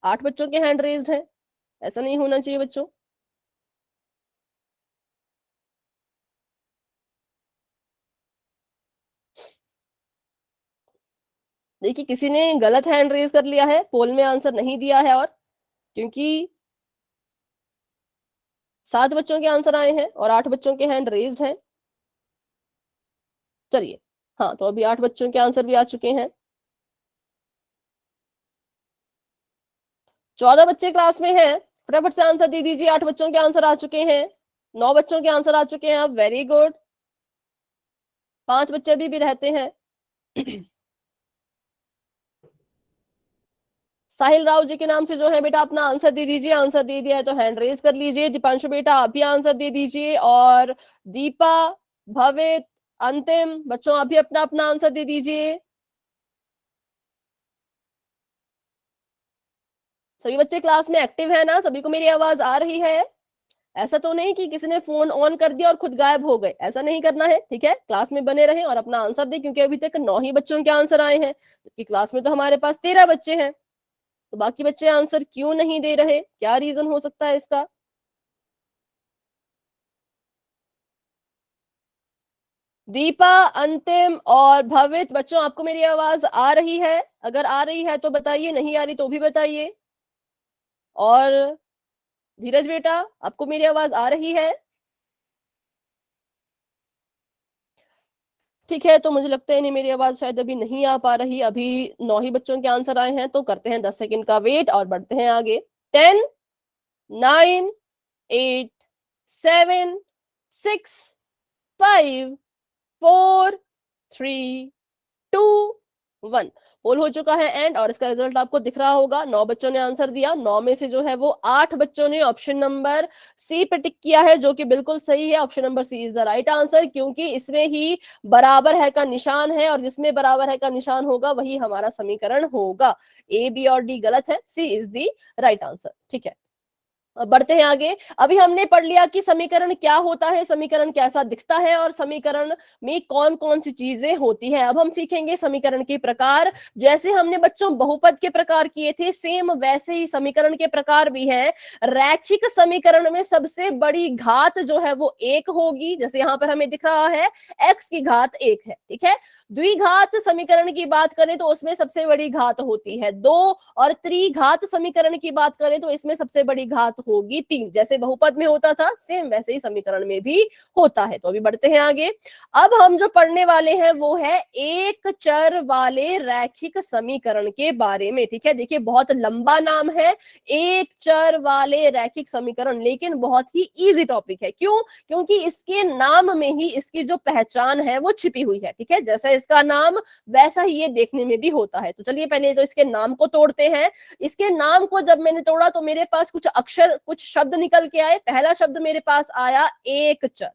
8 बच्चों के हैंड रेज्ड है, ऐसा नहीं होना चाहिए बच्चों। देखिए, किसी ने गलत हैंड रेज कर लिया है, पोल में आंसर नहीं दिया है, और क्योंकि 7 बच्चों के आंसर आए हैं और 8 बच्चों के हैंड रेज्ड हैं। चलिए, हाँ, तो अभी 8 बच्चों के आंसर भी आ चुके हैं। 14 बच्चे क्लास में हैं, फटाफट से आंसर दे दीजिए। 8 बच्चों के आंसर आ चुके हैं, 9 बच्चों के आंसर आ चुके हैं। अब वेरी गुड, 5 बच्चे अभी भी रहते हैं। साहिल राव जी के नाम से जो है बेटा अपना आंसर दे दीजिए। आंसर दे दिया है तो हैंड रेज कर लीजिए। दीपांशु बेटा आप भी आंसर दे दीजिए, और दीपा, भवित, अंतिम, बच्चों आप भी अपना अपना आंसर दे दीजिए। सभी बच्चे क्लास में एक्टिव है ना? सभी को मेरी आवाज आ रही है? ऐसा तो नहीं कि किसी ने फोन ऑन कर दिया और खुद गायब हो गए, ऐसा नहीं करना है। ठीक है, क्लास में बने रहें और अपना आंसर दें, क्योंकि अभी तक 9 ही बच्चों के आंसर आए हैं, जबकि क्लास में तो हमारे पास 13 बच्चे हैं। तो बाकी बच्चे आंसर क्यों नहीं दे रहे, क्या रीजन हो सकता है इसका? दीपा, अंतिम और भवित, बच्चों आपको मेरी आवाज आ रही है? अगर आ रही है तो बताइए, नहीं आ रही तो भी बताइए। और धीरज बेटा, आपको मेरी आवाज आ रही है? ठीक है, तो मुझे लगता है नहीं, मेरी आवाज शायद अभी नहीं आ पा रही। अभी 9 ही बच्चों के आंसर आए हैं, तो करते हैं 10 सेकंड का वेट और बढ़ते हैं आगे। 10, 9, 8, 7, 6, 5, 4, 3, 2, 1। पोल हो चुका है एंड, और इसका रिजल्ट आपको दिख रहा होगा। 9 बच्चों ने आंसर दिया, 9 में से जो है वो 8 बच्चों ने ऑप्शन नंबर सी पे टिक किया है, जो कि बिल्कुल सही है। Option number C is the right answer, क्योंकि इसमें ही बराबर है का निशान है, और जिसमें बराबर है का निशान होगा वही हमारा समीकरण होगा। ए, बी और डी गलत है, सी इज द राइट आंसर। ठीक है, अब बढ़ते हैं आगे। अभी हमने पढ़ लिया कि समीकरण क्या होता है, समीकरण कैसा दिखता है, और समीकरण में कौन कौन सी चीजें होती है। अब हम सीखेंगे समीकरण के प्रकार। जैसे हमने बच्चों बहुपद के प्रकार किए थे, सेम वैसे ही समीकरण के प्रकार भी हैं। रैखिक समीकरण में सबसे बड़ी घात जो है वो 1 होगी, जैसे यहाँ पर हमें दिख रहा है x की घात 1 है। ठीक है, द्विघात समीकरण की बात करें तो उसमें सबसे बड़ी घात होती है 2, और त्रिघात समीकरण की बात करें तो इसमें सबसे बड़ी घात होगी 3, जैसे बहुपद में होता था सेम वैसे ही समीकरण में भी होता है। तो अभी बढ़ते हैं आगे। अब हम जो पढ़ने वाले हैं वो है एक चर वाले रैखिक समीकरण के बारे में, ठीक है। देखिए बहुत लंबा नाम है, एक चर वाले रैखिक समीकरण, लेकिन बहुत ही इजी टॉपिक है। क्यों? क्योंकि इसके नाम में ही इसकी जो पहचान है वो छिपी हुई है, ठीक है। जैसा इसका नाम वैसा ही ये देखने में भी होता है। तो चलिए पहले तो इसके नाम को तोड़ते हैं। इसके नाम को जब मैंने तोड़ा तो मेरे पास कुछ अक्षर, कुछ शब्द निकल के आए। पहला शब्द मेरे पास आया एक चर।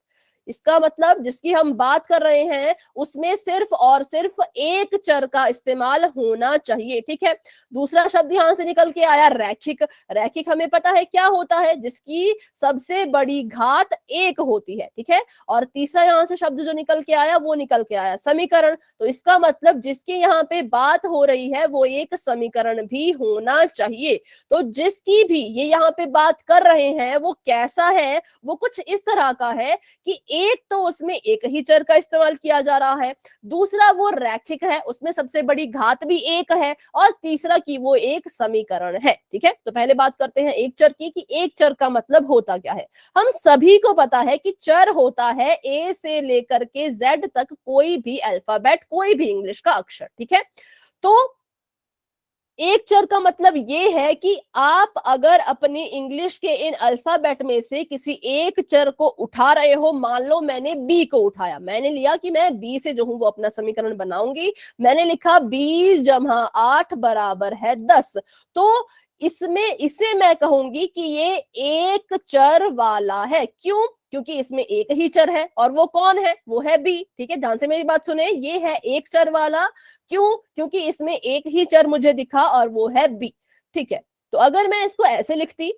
इसका मतलब जिसकी हम बात कर रहे हैं उसमें सिर्फ और सिर्फ एक चर का इस्तेमाल होना चाहिए, ठीक है। दूसरा शब्द यहां से निकल के आया रैखिक। रैखिक हमें पता है क्या होता है, जिसकी सबसे बड़ी घात एक होती है, ठीक है। और तीसरा यहां से शब्द जो निकल के आया वो निकल के आया समीकरण। तो इसका मतलब जिसकी यहाँ पे बात हो रही है वो एक समीकरण भी होना चाहिए। तो जिसकी भी ये यहाँ पे बात कर रहे हैं वो कैसा है, वो कुछ इस तरह का है कि एक तो उसमें एक ही चर का इस्तेमाल किया जा रहा है, दूसरा वो रैखिक है, उसमें सबसे बड़ी घात भी एक है, और तीसरा कि वो एक समीकरण है, ठीक है। तो पहले बात करते हैं एक चर की, कि एक चर का मतलब होता क्या है। हम सभी को पता है कि चर होता है ए से लेकर के जेड तक कोई भी अल्फाबेट, कोई भी इंग्लिश का अक्षर, ठीक है। तो एक चर का मतलब ये है कि आप अगर अपनी इंग्लिश के इन अल्फाबेट में से किसी एक चर को उठा रहे हो, मान लो मैंने बी को उठाया, मैंने लिया कि मैं बी से जो हूं वो अपना समीकरण बनाऊंगी, मैंने लिखा बी जमा 8 बराबर है 10, तो इसमें इसे मैं कहूंगी कि ये एक चर वाला है। क्यों? क्योंकि इसमें एक ही चर है, और वो कौन है? वो है बी, ठीक है। ध्यान से मेरी बात सुने, ये है एक चर वाला। क्यों? क्योंकि इसमें एक ही चर मुझे दिखा और वो है बी, ठीक है। तो अगर मैं इसको ऐसे लिखती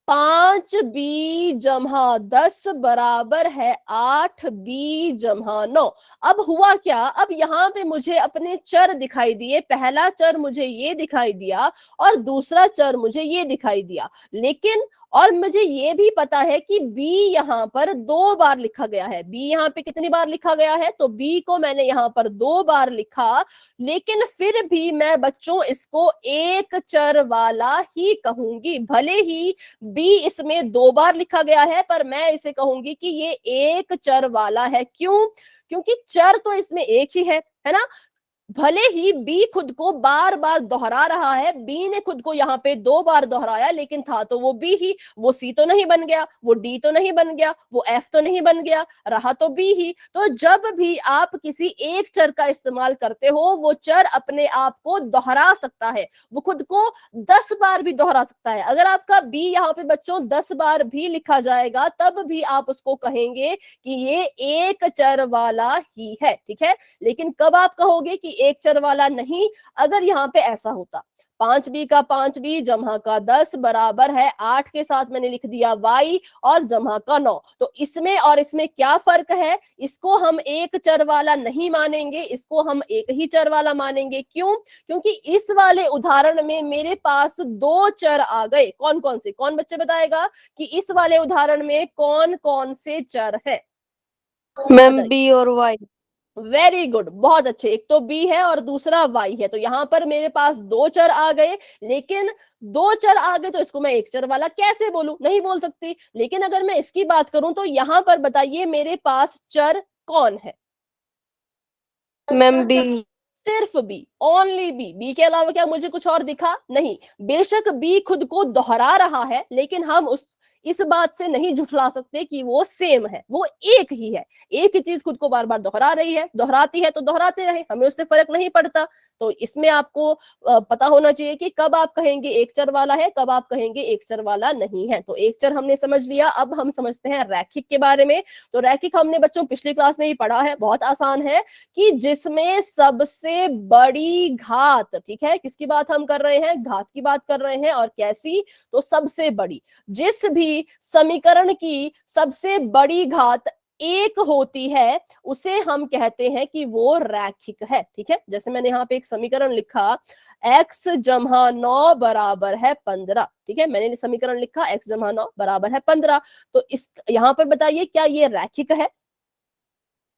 5b जमा 10 बराबर है 8b जमा 9। अब हुआ क्या, अब यहाँ पे मुझे अपने चर दिखाई दिए, पहला चर मुझे ये दिखाई दिया और दूसरा चर मुझे ये दिखाई दिया, लेकिन और मुझे ये भी पता है कि b यहाँ पर 2 बार लिखा गया है। b यहाँ पे कितनी बार लिखा गया है, तो b को मैंने यहाँ पर 2 बार लिखा, लेकिन फिर भी मैं बच्चों इसको एक चर वाला ही कहूंगी। भले ही बी इसमें 2 बार लिखा गया है, पर मैं इसे कहूंगी कि ये एक चर वाला है। क्यों? क्योंकि चर तो इसमें एक ही है ना। भले ही बी खुद को बार बार दोहरा रहा है, बी ने खुद को यहाँ पे 2 बार दोहराया, लेकिन था तो वो बी ही। वो सी तो नहीं बन गया, वो डी तो नहीं बन गया, वो एफ तो नहीं बन गया, रहा तो बी ही। तो जब भी आप किसी एक चर का इस्तेमाल करते हो, वो चर अपने आप को दोहरा सकता है, वो खुद को 10 बार भी दोहरा सकता है। अगर आपका बी यहाँ पे बच्चों 10 बार भी लिखा जाएगा, तब भी आप उसको कहेंगे कि ये एक चर वाला ही है, ठीक है। लेकिन कब आप कहोगे कि एक चर वाला नहीं? अगर यहाँ पे ऐसा होता 5b का 5b जमा का 10 बराबर है 8 के साथ मैंने लिख दिया y और जमा का 9, तो इसमें और इसमें क्या फर्क है? इसको हम एक चर वाला नहीं मानेंगे, इसको हम एक ही चर वाला मानेंगे। क्यों? क्योंकि इस वाले उदाहरण में मेरे पास 2 चर आ गए। कौन कौन से? कौन बच्चे बताएगा कि इस वाले उदाहरण में कौन कौन से चर है?
मैम बी और वाई।
वेरी गुड, बहुत अच्छे। एक तो बी है और दूसरा वाई है, तो यहां पर मेरे पास 2 चर आ गए। लेकिन 2 चर आ गए तो इसको मैं एक चर वाला कैसे बोलूं? नहीं बोल सकती। लेकिन अगर मैं इसकी बात करूं तो यहां पर बताइए मेरे पास चर कौन है?
Ma'am B.
सिर्फ बी, ओनली बी। बी के अलावा क्या मुझे कुछ और दिखा? नहीं। बेशक बी खुद को दोहरा रहा है, लेकिन हम इस बात से नहीं झुठला सकते कि वो सेम है, वो एक ही है। एक ही चीज खुद को बार बार दोहरा रही है, दोहराती है तो दोहराते रहे, हमें उससे फर्क नहीं पड़ता। तो इसमें आपको पता होना चाहिए कि कब आप कहेंगे एक चर वाला है, कब आप कहेंगे एक चर वाला नहीं है। तो एक चर हमने समझ लिया। अब हम समझते हैं रैखिक के बारे में। तो रैखिक हमने बच्चों पिछली क्लास में ही पढ़ा है, बहुत आसान है, कि जिसमें सबसे बड़ी घात, ठीक है, किसकी बात हम कर रहे हैं? घात की बात कर रहे हैं। और कैसी? तो सबसे बड़ी। जिस भी समीकरण की सबसे बड़ी घात एक होती है उसे हम कहते हैं कि वो रैखिक है, ठीक है। जैसे मैंने यहाँ पे एक समीकरण लिखा x जमा 9 बराबर है 15, ठीक है। मैंने समीकरण लिखा x जमा 9 बराबर है 15। तो इस यहाँ पर बताइए क्या ये रैखिक है?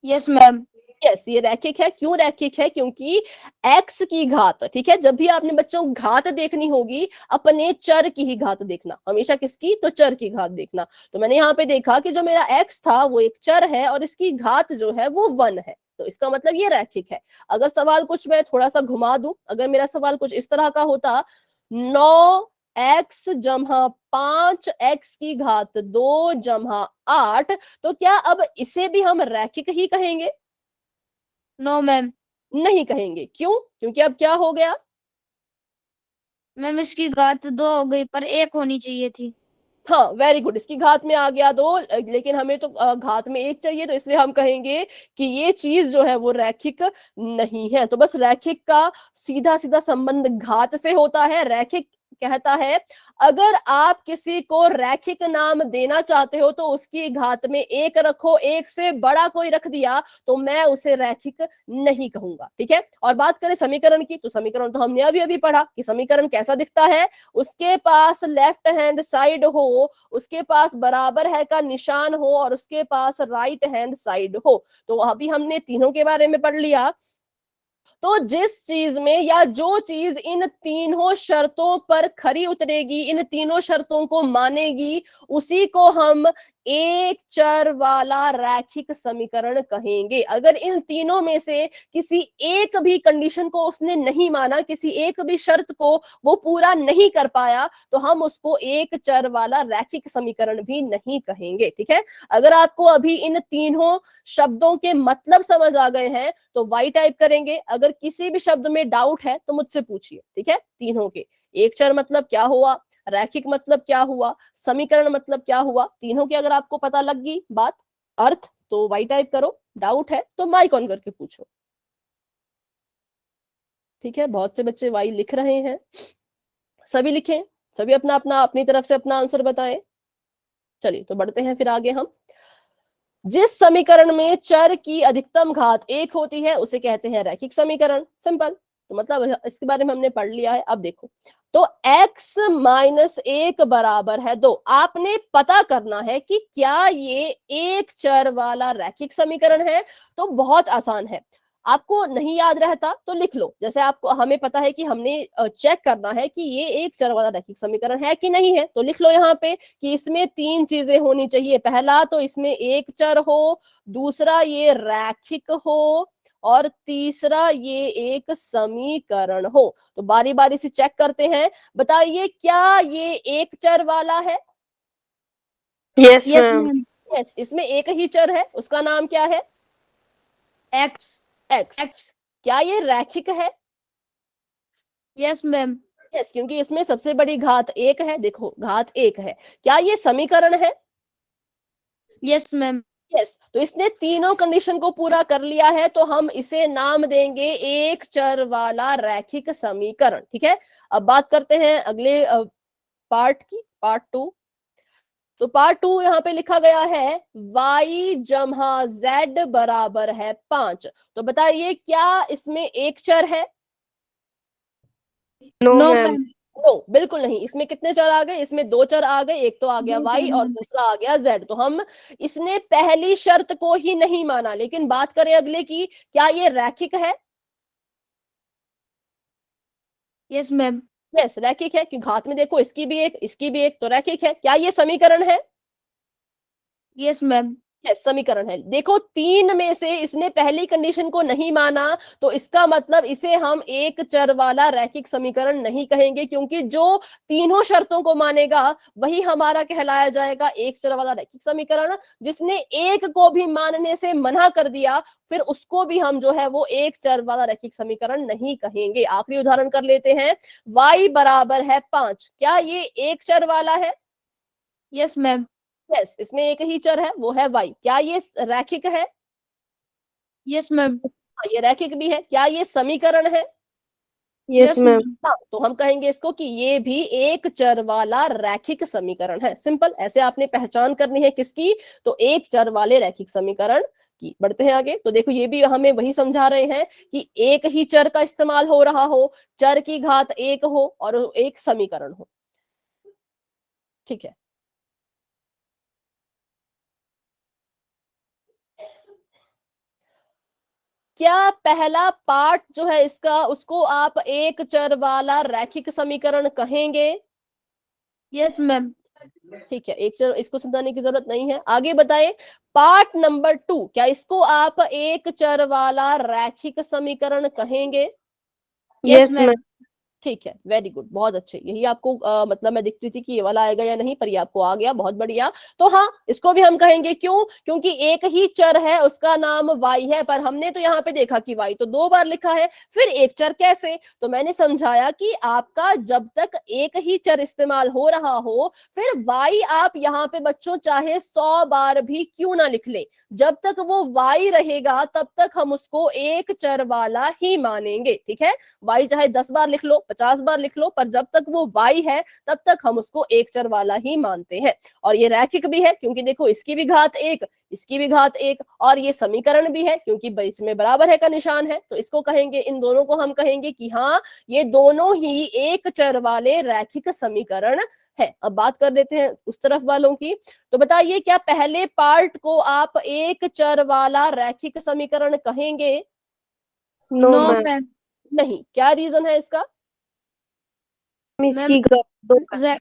Yes ma'am.
यस, ये रैखिक है। क्यों रैखिक है? क्योंकि x की घात, ठीक है, जब भी आपने बच्चों घात देखनी होगी अपने चर की ही घात देखना, हमेशा किसकी? तो चर की घात देखना। तो मैंने यहाँ पे देखा कि जो मेरा x था वो एक चर है और इसकी घात जो है वो 1 है, तो इसका मतलब ये रैखिक है। अगर सवाल कुछ मैं थोड़ा सा घुमा दूं, अगर मेरा सवाल कुछ इस तरह का होता, 9x जमा 5x की घात 2 जमा 8, तो क्या अब इसे भी हम रैखिक ही कहेंगे?
No ma'am.
नहीं कहेंगे। क्यों? क्योंकि अब क्या हो गया?
मैम इसकी घात 2 हो गई पर 1 होनी चाहिए थी।
हाँ, वेरी गुड, इसकी घात में आ गया 2, लेकिन हमें तो घात में 1 चाहिए, तो इसलिए हम कहेंगे कि ये चीज जो है वो रैखिक नहीं है। तो बस रैखिक का सीधा सीधा संबंध घात से होता है। रैखिक कहता है अगर आप किसी को रैखिक नाम देना चाहते हो तो उसकी घात में 1 रखो, 1 से बड़ा कोई रख दिया तो मैं उसे रैखिक नहीं कहूंगा, ठीक है। और बात करें समीकरण की, तो समीकरण तो हमने अभी अभी पढ़ा कि समीकरण कैसा दिखता है, उसके पास लेफ्ट हैंड साइड हो, उसके पास बराबर है का निशान हो और उसके पास राइट हैंड साइड हो। तो अभी हमने तीनों के बारे में पढ़ लिया। तो जिस चीज में या जो चीज इन तीनों शर्तों पर खरी उतरेगी, इन तीनों शर्तों को मानेगी, उसी को हम एक चर वाला रैखिक समीकरण कहेंगे। अगर इन तीनों में से किसी एक भी कंडीशन को उसने नहीं माना, किसी एक भी शर्त को वो पूरा नहीं कर पाया, तो हम उसको एक चर वाला रैखिक समीकरण भी नहीं कहेंगे, ठीक है। अगर आपको अभी इन तीनों शब्दों के मतलब समझ आ गए हैं तो वाई टाइप करेंगे। अगर किसी भी शब्द में डाउट है तो मुझसे पूछिए, ठीक है। तीनों के, एक चर मतलब क्या हुआ, रैखिक मतलब क्या हुआ, समीकरण मतलब क्या हुआ, तीनों की अगर आपको पता लग गई बात, अर्थ, तो वाई टाइप करो। डाउट है तो माइक ऑन करके पूछो, ठीक है। बहुत से बच्चे वाई लिख रहे हैं, सभी लिखें, सभी अपना अपना अपनी तरफ से अपना आंसर बताएं। चलिए तो बढ़ते हैं फिर आगे हम। जिस समीकरण में चर की अधिकतम घात 1 होती है उसे कहते हैं रैखिक समीकरण। सिंपल, तो मतलब इसके बारे में हमने पढ़ लिया है। अब देखो, तो x माइनस 1 बराबर है 2। आपने पता करना है कि क्या ये एक चर वाला रैखिक समीकरण है। तो बहुत आसान है, आपको नहीं याद रहता तो लिख लो। जैसे आपको, हमें पता है कि हमने चेक करना है कि ये एक चर वाला रैखिक समीकरण है कि नहीं है, तो लिख लो यहाँ पे कि इसमें 3 चीजें होनी चाहिए। पहला तो इसमें एक चर हो, दूसरा ये रैखिक हो, और तीसरा ये एक समीकरण हो। तो बारी बारी से चेक करते हैं, बताइए क्या ये एक चर वाला है?
Yes
yes
ma'am.
Ma'am.
Yes, इसमें एक ही चर है, उसका नाम क्या है?
एक्स।
एक्स।
एक्स।
क्या ये रैखिक है?
Yes ma'am.
यस, क्योंकि इसमें सबसे बड़ी घात 1 है। देखो, घात 1 है। क्या ये समीकरण है?
Yes ma'am.
यस, तो इसने तीनों कंडीशन को पूरा कर लिया है, तो हम इसे नाम देंगे एक चर वाला रैखिक समीकरण, ठीक है। अब बात करते हैं अगले पार्ट की, पार्ट 2। तो पार्ट 2 यहाँ पे लिखा गया है y जमा z बराबर है 5। तो बताइए क्या इसमें एक चर है?
No
no
ma'am.
Ma'am.
No, बिल्कुल नहीं। इसमें कितने चर आ गए? इसमें 2 चर आ गए, एक तो आ गया
2
y
चर
और
मैम।
दूसरा आ गया z। तो हम, इसने पहली शर्त को ही नहीं माना। लेकिन बात करें अगले की, क्या ये रैखिक है?
Yes ma'am.
यस, रैखिक है, कि घात में देखो इसकी भी एक, इसकी भी एक, तो रैखिक है। क्या ये समीकरण है?
Yes ma'am.
यस, समीकरण है। देखो, 3 में से इसने पहली कंडीशन को नहीं माना, तो इसका मतलब इसे हम एक चर वाला रैखिक समीकरण नहीं कहेंगे, क्योंकि जो तीनों शर्तों को मानेगा वही हमारा कहलाया जाएगा एक चर वाला रैखिक समीकरण। जिसने एक को भी मानने से मना कर दिया, फिर उसको भी हम जो है वो एक चर वाला रैखिक समीकरण नहीं कहेंगे। आखिरी उदाहरण कर लेते हैं, y बराबर है 5। क्या ये एक चर वाला है?
Yes ma'am.
यस, इसमें एक ही चर है, वो है y। क्या ये रैखिक है?
Yes ma'am.
हाँ, ये रैखिक भी है। क्या ये समीकरण है?
Yes
yes
ma'am.
मैम।
हाँ, तो हम कहेंगे इसको कि ये भी एक चर वाला रैखिक समीकरण है। सिंपल, ऐसे आपने पहचान करनी है किसकी? तो एक चर वाले रैखिक समीकरण की। बढ़ते हैं आगे। तो देखो, ये भी हमें वही समझा रहे हैं कि एक ही चर का इस्तेमाल हो रहा हो, चर की घात 1 हो और एक समीकरण हो, ठीक है। क्या पहला पार्ट जो है इसका उसको आप एक चर वाला रैखिक समीकरण कहेंगे?
Yes ma'am.
ठीक है, एक चर इसको समझाने की जरूरत नहीं है। आगे बताएं, पार्ट नंबर 2, क्या इसको आप एक चर वाला रैखिक समीकरण कहेंगे?
Yes
yes
ma'am.
मैम।
ठीक है, वेरी गुड, बहुत अच्छे। यही आपको मतलब मैं दिखती थी कि ये वाला आएगा या नहीं, पर ये आपको आ गया, बहुत बढ़िया। तो हाँ, इसको भी हम कहेंगे। क्यों? क्योंकि एक ही चर है, उसका नाम y है, पर हमने तो यहाँ पे देखा कि y तो 2 बार लिखा है, फिर एक चर कैसे? तो मैंने समझाया कि आपका जब तक एक ही चर इस्तेमाल हो रहा हो, फिर y आप यहाँ पे बच्चों चाहे 100 बार भी क्यों ना लिख ले, जब तक वो y रहेगा तब तक हम उसको एक चर वाला ही मानेंगे। ठीक है, y चाहे 10 बार लिख लो, 50 बार लिख लो, पर जब तक वो y है तब तक हम उसको एक चर वाला ही मानते हैं। और ये रैखिक भी है, क्योंकि देखो इसकी भी घात 1, इसकी भी घात 1, और ये समीकरण भी है क्योंकि बीच में बराबर है का निशान है। तो इसको कहेंगे, इन दोनों को हम कहेंगे कि हाँ, ये दोनों ही एक चर वाले रैखिक समीकरण है। अब बात कर लेते हैं उस तरफ वालों की। तो बताइए, क्या पहले पार्ट को आप एक चर वाला रैखिक समीकरण कहेंगे?
No
no
ma'am.
मैम।
नहीं, क्या रीजन है इसका?
मैम
इसकी घात 2 है।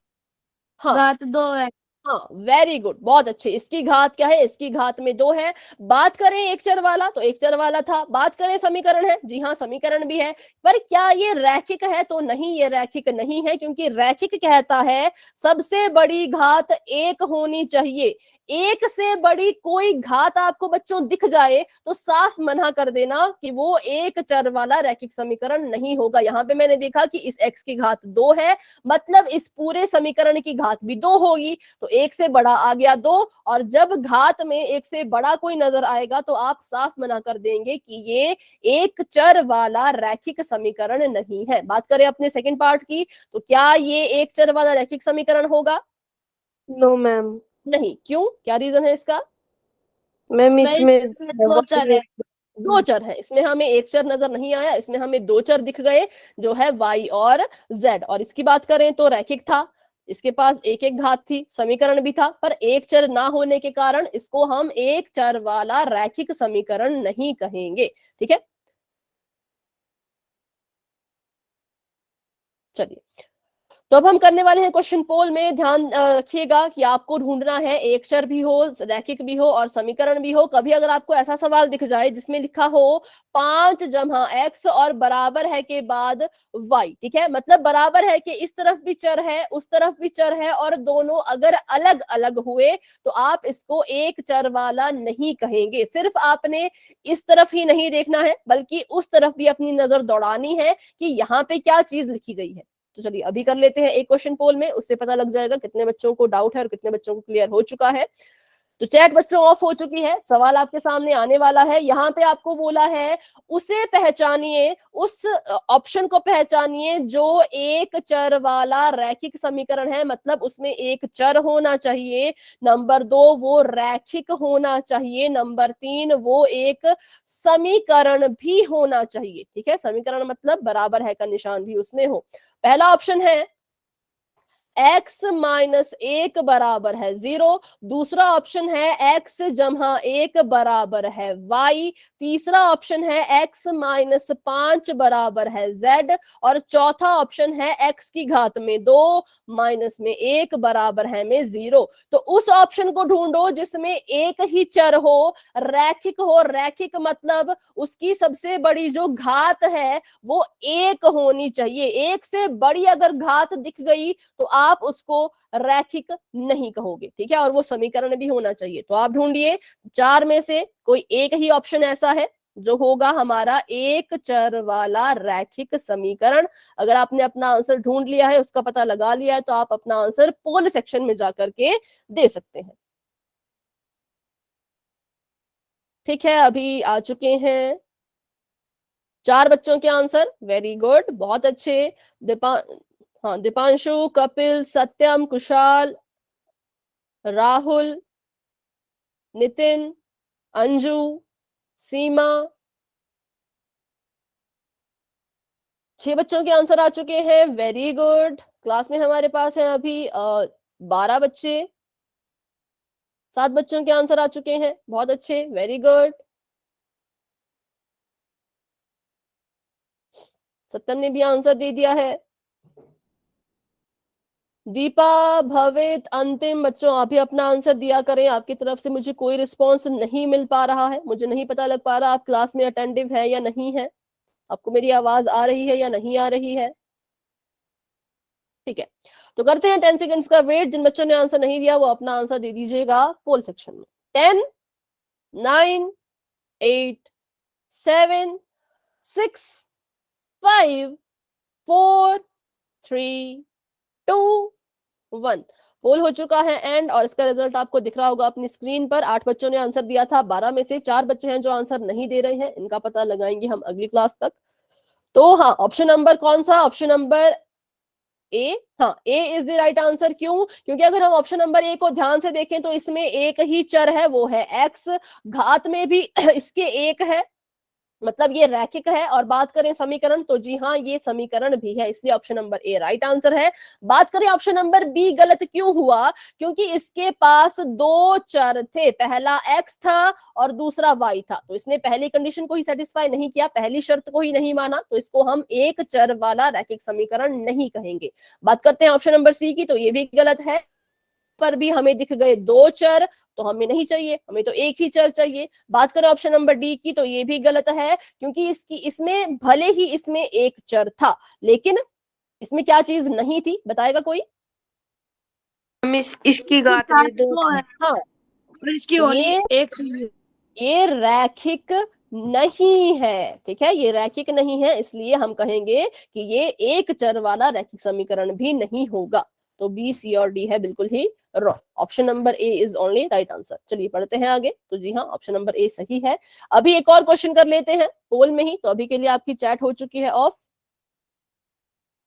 हाँ
घात 2 है।
हाँ, वेरी गुड, बहुत अच्छे। इसकी घात क्या है? इसकी घात में 2 है। बात करें एक चर वाला, तो एक चर वाला था। बात करें समीकरण है, जी हाँ, समीकरण भी है। पर क्या ये रैखिक है? तो नहीं, ये रैखिक नहीं है, क्योंकि रैखिक कहता है सबसे बड़ी घात 1 होनी चाहिए। एक से बड़ी कोई घात आपको बच्चों दिख जाए तो साफ मना कर देना कि वो एक चर वाला रैखिक समीकरण नहीं होगा। यहाँ पे मैंने देखा कि इस x की घात 2 है, मतलब इस पूरे समीकरण की घात भी 2 होगी, तो एक से बड़ा आ गया 2, और जब घात में एक से बड़ा कोई नजर आएगा तो आप साफ मना कर देंगे कि ये एक चर वाला रैखिक समीकरण नहीं है। बात करें अपने सेकंड पार्ट की, तो क्या ये एक चर वाला रैखिक समीकरण होगा?
No ma'am.
नहीं। क्यों? क्या रीजन है इसका?
मैम
मैं
इसमें
इसमें 2 चर है।
2 चर है, इसमें हमें एक चर नजर नहीं आया, इसमें हमें 2 चर दिख गए, जो है y और z। और इसकी बात करें तो रैखिक था, इसके पास एक एक घात थी, समीकरण भी था, पर एक चर ना होने के कारण इसको हम एक चर वाला रैखिक समीकरण नहीं कहेंगे। ठीक है, चलिए, तो अब हम करने वाले हैं क्वेश्चन पोल में। ध्यान रखिएगा कि आपको ढूंढना है एक चर भी हो, रैखिक भी हो और समीकरण भी हो। कभी अगर आपको ऐसा सवाल दिख जाए जिसमें लिखा हो 5 जमा x और बराबर है के बाद y, ठीक है, मतलब बराबर है कि इस तरफ भी चर है, उस तरफ भी चर है, और दोनों अगर अलग अलग हुए तो आप इसको एक चर वाला नहीं कहेंगे। सिर्फ आपने इस तरफ ही नहीं देखना है, बल्कि उस तरफ भी अपनी नजर दौड़ानी है कि यहाँ पे क्या चीज लिखी गई है। तो चलिए अभी कर लेते हैं एक क्वेश्चन पोल में, उससे पता लग जाएगा कितने बच्चों को डाउट है और कितने बच्चों को क्लियर हो चुका है। तो चैट बच्चों ऑफ हो चुकी है, सवाल आपके सामने आने वाला है। यहाँ पे आपको बोला है उसे पहचानिए, उस ऑप्शन को पहचानिए जो एक चर वाला रैखिक समीकरण है, मतलब उसमें एक चर होना चाहिए। नंबर 2, वो रैखिक होना चाहिए। नंबर 3, वो एक समीकरण भी होना चाहिए। ठीक है, समीकरण मतलब बराबर है का निशान भी उसमें हो। पहला ऑप्शन है x माइनस 1 बराबर है 0। दूसरा ऑप्शन है x जमा 1 बराबर है y। तीसरा ऑप्शन है x माइनस 5 बराबर है z। और चौथा ऑप्शन है x की घात में 2 माइनस में 1 बराबर है में 0। तो उस ऑप्शन को ढूंढो जिसमें एक ही चर हो, रैखिक हो। रैखिक मतलब उसकी सबसे बड़ी जो घात है वो 1 होनी चाहिए। एक से बड़ी अगर घात दिख गई तो आप उसको रैखिक नहीं कहोगे। ठीक है, और वो समीकरण भी होना चाहिए। तो आप ढूंढिए 4 में से कोई एक ही ऑप्शन ऐसा है जो होगा हमारा एक चर वाला रैखिक समीकरण। अगर आपने अपना आंसर ढूंढ लिया है, उसका पता लगा लिया है, तो आप अपना आंसर पोल सेक्शन में जाकर के दे सकते हैं। ठीक है, अभी आ चुके हैं 4 बच्चों के आंसर। वेरी गुड, बहुत अच्छे। हाँ, दीपांशु, कपिल, सत्यम, कुशाल, राहुल, नितिन, अंजू, सीमा, 6 बच्चों के आंसर आ चुके हैं। Very good. क्लास में हमारे पास है अभी 12 बच्चे। 7 बच्चों के आंसर आ चुके हैं, बहुत अच्छे, वेरी गुड। सत्यम ने भी आंसर दे दिया है। दीपा, भवित, अंतिम बच्चों आप भी अपना आंसर दिया करें। आपकी तरफ से मुझे कोई रिस्पॉन्स नहीं मिल पा रहा है, मुझे नहीं पता लग पा रहा आप क्लास में अटेंटिव है या नहीं है, आपको मेरी आवाज आ रही है या नहीं आ रही है। ठीक है, तो करते हैं 10 सेकंड्स का वेट। जिन बच्चों ने आंसर नहीं दिया वो अपना आंसर दे दीजिएगा पोल सेक्शन में। 10, 9, 8, 7, 6, 5, 4, 3, 2, 1। पोल हो चुका है एंड, और इसका रिजल्ट आपको दिख रहा होगा अपनी स्क्रीन पर। 8 बच्चों ने आंसर दिया था, 12 में से 4 बच्चे हैं जो आंसर नहीं दे रहे हैं, इनका पता लगाएंगे हम अगली क्लास तक। तो हाँ, ऑप्शन नंबर कौन सा? ऑप्शन नंबर ए। हाँ, ए इज द राइट आंसर। क्यों? क्योंकि अगर हम ऑप्शन नंबर ए को ध्यान से देखें तो इसमें एक ही चर है, वो है एक्स। घात में भी इसके एक है, मतलब ये रैखिक है। और बात करें समीकरण तो जी हाँ, ये समीकरण भी है, इसलिए ऑप्शन नंबर ए राइट आंसर है। बात करें ऑप्शन नंबर बी गलत क्यों हुआ? क्योंकि इसके पास 2 चर थे, पहला एक्स था और दूसरा वाई था, तो इसने पहली कंडीशन को ही सेटिस्फाई नहीं किया, पहली शर्त को ही नहीं माना, तो इसको हम एक चर वाला रैखिक समीकरण नहीं कहेंगे। बात करते हैं ऑप्शन नंबर सी की, तो ये भी गलत है। पर भी हमें दिख गए 2 चर, तो हमें नहीं चाहिए, हमें तो एक ही चर चाहिए। बात करें ऑप्शन नंबर डी की, तो ये भी गलत है, क्योंकि इसमें भले ही इसमें एक चर था, लेकिन इसमें क्या चीज नहीं थी, बताएगा कोई?
हम इसकी घात में 2
वो है
हाँ,
और इसकी होनी
ये
एक चाहिए।
ये रैखिक नहीं है, ठीक है, ये रैखिक नहीं है, इसलिए हम कहेंगे कि ये एक चर वाला रैखिक समीकरण भी नहीं होगा। तो बी, सी और डी है बिल्कुल ही wrong. Option number A is only right answer. चलिए पढ़ते हैं आगे। तो जी हाँ, ऑप्शन नंबर ए सही है। अभी एक और क्वेश्चन कर लेते हैं पोल में ही। तो अभी के लिए आपकी चैट हो चुकी है ऑफ।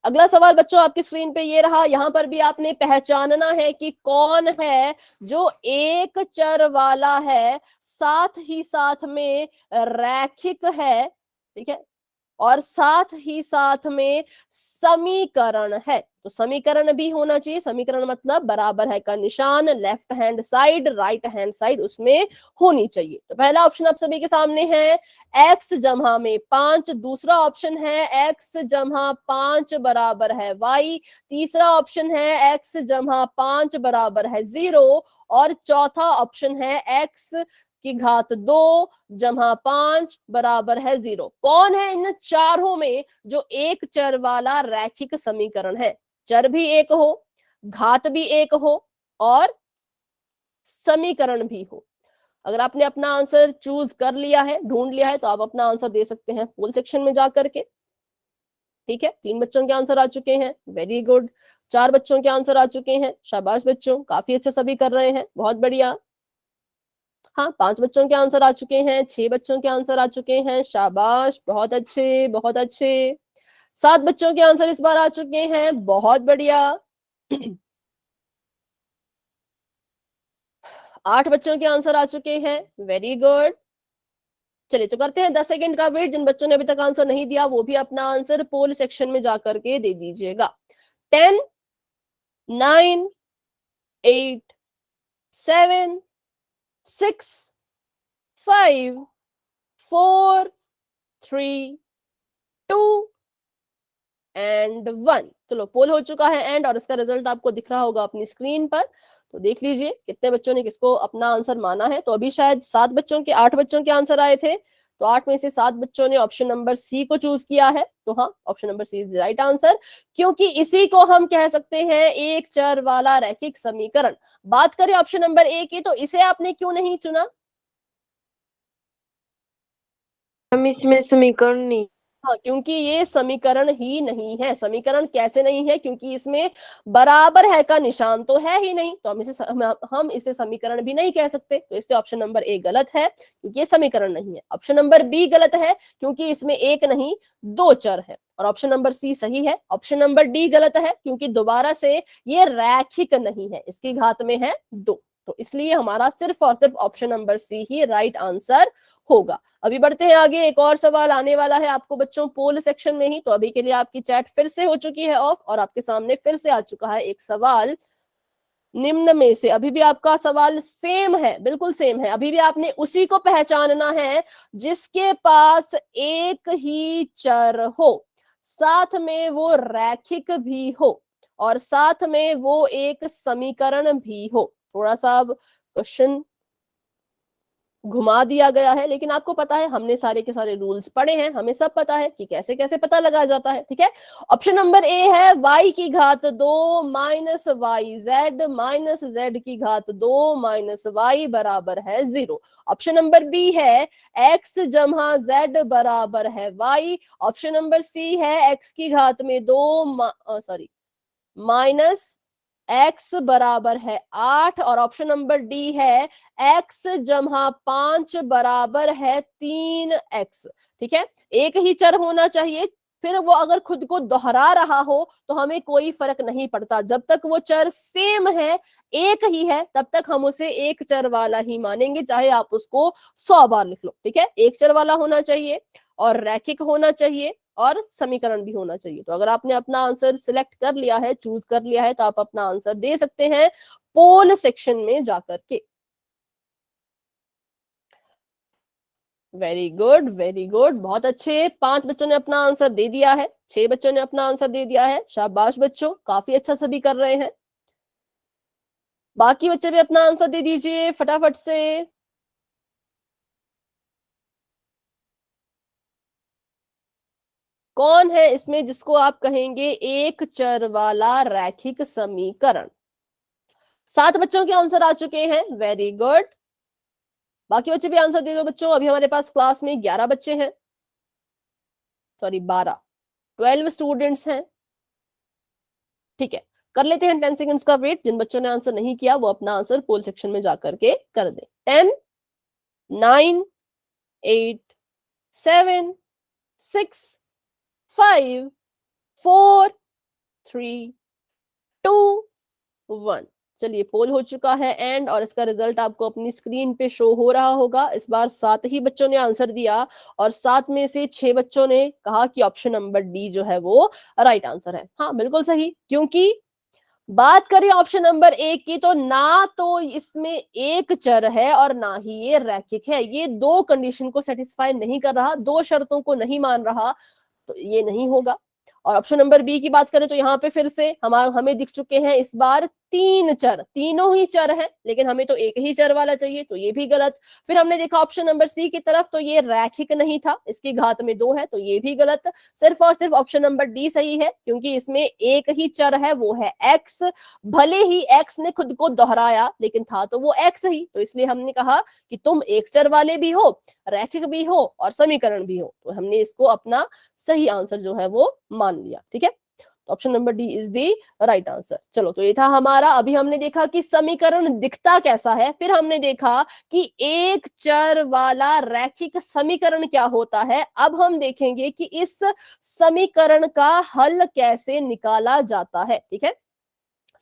अगला सवाल बच्चों आपकी स्क्रीन पे ये रहा। यहां पर भी आपने पहचानना है कि कौन है जो एक चर वाला है, साथ ही साथ में रैखिक है, ठीक है, और साथ ही साथ में समीकरण है। तो समीकरण भी होना चाहिए। समीकरण मतलब बराबर है का निशान left hand side, right hand side उसमें होनी चाहिए। तो पहला ऑप्शन आप सभी के सामने है x जमा में 5, दूसरा ऑप्शन है x जमा 5 बराबर है y, तीसरा ऑप्शन है x जमा 5 बराबर है 0, और चौथा ऑप्शन है x की घात 2 जमा 5 बराबर है 0। कौन है इन चारों में जो एक चर वाला रैखिक समीकरण है? चर भी एक हो, घात भी एक हो, और समीकरण भी हो। अगर आपने अपना आंसर चूज कर लिया है, ढूंढ लिया है, तो आप अपना आंसर दे सकते हैं पोल सेक्शन में जाकर के। ठीक है, 3 बच्चों के आंसर आ चुके हैं, वेरी गुड। 4 बच्चों के आंसर आ चुके हैं, शाबाश बच्चों, काफी अच्छा सभी कर रहे हैं, बहुत बढ़िया। हाँ, 5 बच्चों के आंसर आ चुके हैं, 6 बच्चों के आंसर आ चुके हैं, शाबाश, बहुत अच्छे बहुत अच्छे। 7 बच्चों के आंसर इस बार आ चुके हैं, बहुत बढ़िया। 8 बच्चों के आंसर आ चुके हैं, वेरी गुड। चलिए तो करते हैं 10 सेकंड का वेट। जिन बच्चों ने अभी तक आंसर नहीं दिया वो भी अपना आंसर पोल सेक्शन में जाकर के दे दीजिएगा। 10, 9, 8, 7, 6, 5, 4, 3, 2 एंड 1। चलो पोल हो चुका है एंड, और इसका रिजल्ट आपको दिख रहा होगा अपनी स्क्रीन पर। तो देख लीजिए कितने बच्चों ने किसको अपना आंसर माना है। तो अभी शायद 8 बच्चों के आंसर आए थे, तो 8 में से 7 बच्चों ने ऑप्शन नंबर सी को चूज किया है। तो हाँ, option number C is the right answer, क्योंकि इसी को हम कह सकते हैं एक चर वाला रैखिक समीकरण। बात करें ऑप्शन नंबर ए की, तो इसे आपने क्यों नहीं चुना?
हम इसमें समीकरण नहीं।
हाँ, क्योंकि ये समीकरण ही नहीं है। समीकरण कैसे नहीं है? क्योंकि इसमें बराबर है का निशान तो है ही नहीं, तो हम इसे समीकरण भी नहीं कह सकते। तो इसलिए ऑप्शन नंबर ए गलत है, क्योंकि ये समीकरण नहीं है। ऑप्शन नंबर बी गलत है, क्योंकि इसमें एक नहीं 2 चर है। और ऑप्शन नंबर सी सही है। ऑप्शन नंबर डी गलत है, क्योंकि दोबारा से ये रैखिक नहीं है, इसकी घात में है 2। तो इसलिए हमारा सिर्फ और सिर्फ ऑप्शन नंबर सी ही राइट आंसर होगा। अभी बढ़ते हैं आगे। एक और सवाल आने वाला है आपको बच्चों पोल सेक्शन में ही। तो अभी के लिए आपकी चैट फिर से हो चुकी है ऑफ, और आपके सामने फिर से आ चुका है एक सवाल। निम्न में से अभी भी आपका सवाल सेम है, बिल्कुल सेम है। अभी भी आपने उसी को पहचानना है जिसके पास एक ही चर हो, साथ में वो रैखिक भी हो और साथ में वो एक समीकरण भी हो। थोड़ा सा अब क्वेश्चन घुमा दिया गया है, लेकिन आपको पता है हमने सारे के सारे रूल्स पढ़े हैं, हमें सब पता है कि कैसे कैसे पता लगाया जाता है। ठीक है, ऑप्शन नंबर ए है y की घात 2 minus y z minus z की घात 2 माइनस वाई बराबर है 0। ऑप्शन नंबर बी है x जमा z बराबर है y। ऑप्शन नंबर सी है x की घात में 2 माइनस x बराबर है 8। और ऑप्शन नंबर डी है x जमा 5 बराबर है 3x। ठीक है, एक ही चर होना चाहिए, फिर वो अगर खुद को दोहरा रहा हो तो हमें कोई फर्क नहीं पड़ता। जब तक वो चर सेम है, एक ही है, तब तक हम उसे एक चर वाला ही मानेंगे, चाहे आप उसको 100 बार लिख लो। ठीक है, एक चर वाला होना चाहिए और रैखिक होना चाहिए और समीकरण भी होना चाहिए। तो अगर आपने अपना आंसर सिलेक्ट कर लिया है, चूज कर लिया है, तो आप अपना आंसर दे सकते हैं पोल सेक्शन में जाकर के। वेरी गुड, वेरी गुड, बहुत अच्छे। 5 बच्चों ने अपना आंसर दे दिया है, 6 बच्चों ने अपना आंसर दे दिया है। शाबाश बच्चों, काफी अच्छा सभी कर रहे हैं। बाकी बच्चे भी अपना आंसर दे दीजिए फटाफट से। कौन है इसमें जिसको आप कहेंगे एक चर वाला रैखिक समीकरण? 7 बच्चों के आंसर आ चुके हैं, वेरी गुड। बाकी बच्चे भी आंसर दे दो बच्चों। अभी हमारे पास क्लास में 11 बच्चे हैं, सॉरी 12 स्टूडेंट्स हैं। ठीक है, कर लेते हैं 10 सेकंड्स का वेट। जिन बच्चों ने आंसर नहीं किया वो अपना आंसर पोल सेक्शन में जाकर के कर दें। 10 9 8 7 6 5 4 3 2 1। चलिए, पोल हो चुका है एंड, और इसका रिजल्ट आपको अपनी स्क्रीन पे शो हो रहा होगा। इस बार 7 ही बच्चों ने आंसर दिया और 7 में से 6 बच्चों ने कहा कि ऑप्शन नंबर डी जो है वो राइट आंसर है। हाँ बिल्कुल सही, क्योंकि बात करें ऑप्शन नंबर एक की तो ना तो इसमें एक चर है और ना ही ये रैखिक है। ये दो कंडीशन को सेटिस्फाई नहीं कर रहा, दो शर्तों को नहीं मान रहा, तो ये नहीं होगा। और ऑप्शन नंबर बी की बात करें तो यहाँ पे फिर से हमें दिख चुके हैं इस बार 3 चर, तीनों ही चर हैं, लेकिन हमें तो एक ही चर वाला चाहिए, तो ये भी गलत। फिर हमने देखा ऑप्शन नंबर सी की तरफ, तो ये रैखिक नहीं था, इसकी घात में 2 है, तो ये भी गलत। सिर्फ और सिर्फ ऑप्शन नंबर डी सही है, क्योंकि इसमें एक ही चर है, वो है एक्स। भले ही एक्स ने खुद को दोहराया, लेकिन था तो वो एक्स ही, तो इसलिए हमने कहा कि तुम एक चर वाले भी हो, रैखिक भी हो और समीकरण भी हो, तो हमने इसको अपना सही आंसर जो है वो मान लिया। ठीक है, option number D is the right answer. चलो, तो ये था हमारा। अभी हमने देखा कि समीकरण दिखता कैसा है, फिर हमने देखा कि एक चर वाला रैखिक समीकरण क्या होता है। अब हम देखेंगे कि इस समीकरण का हल कैसे निकाला जाता है। ठीक है,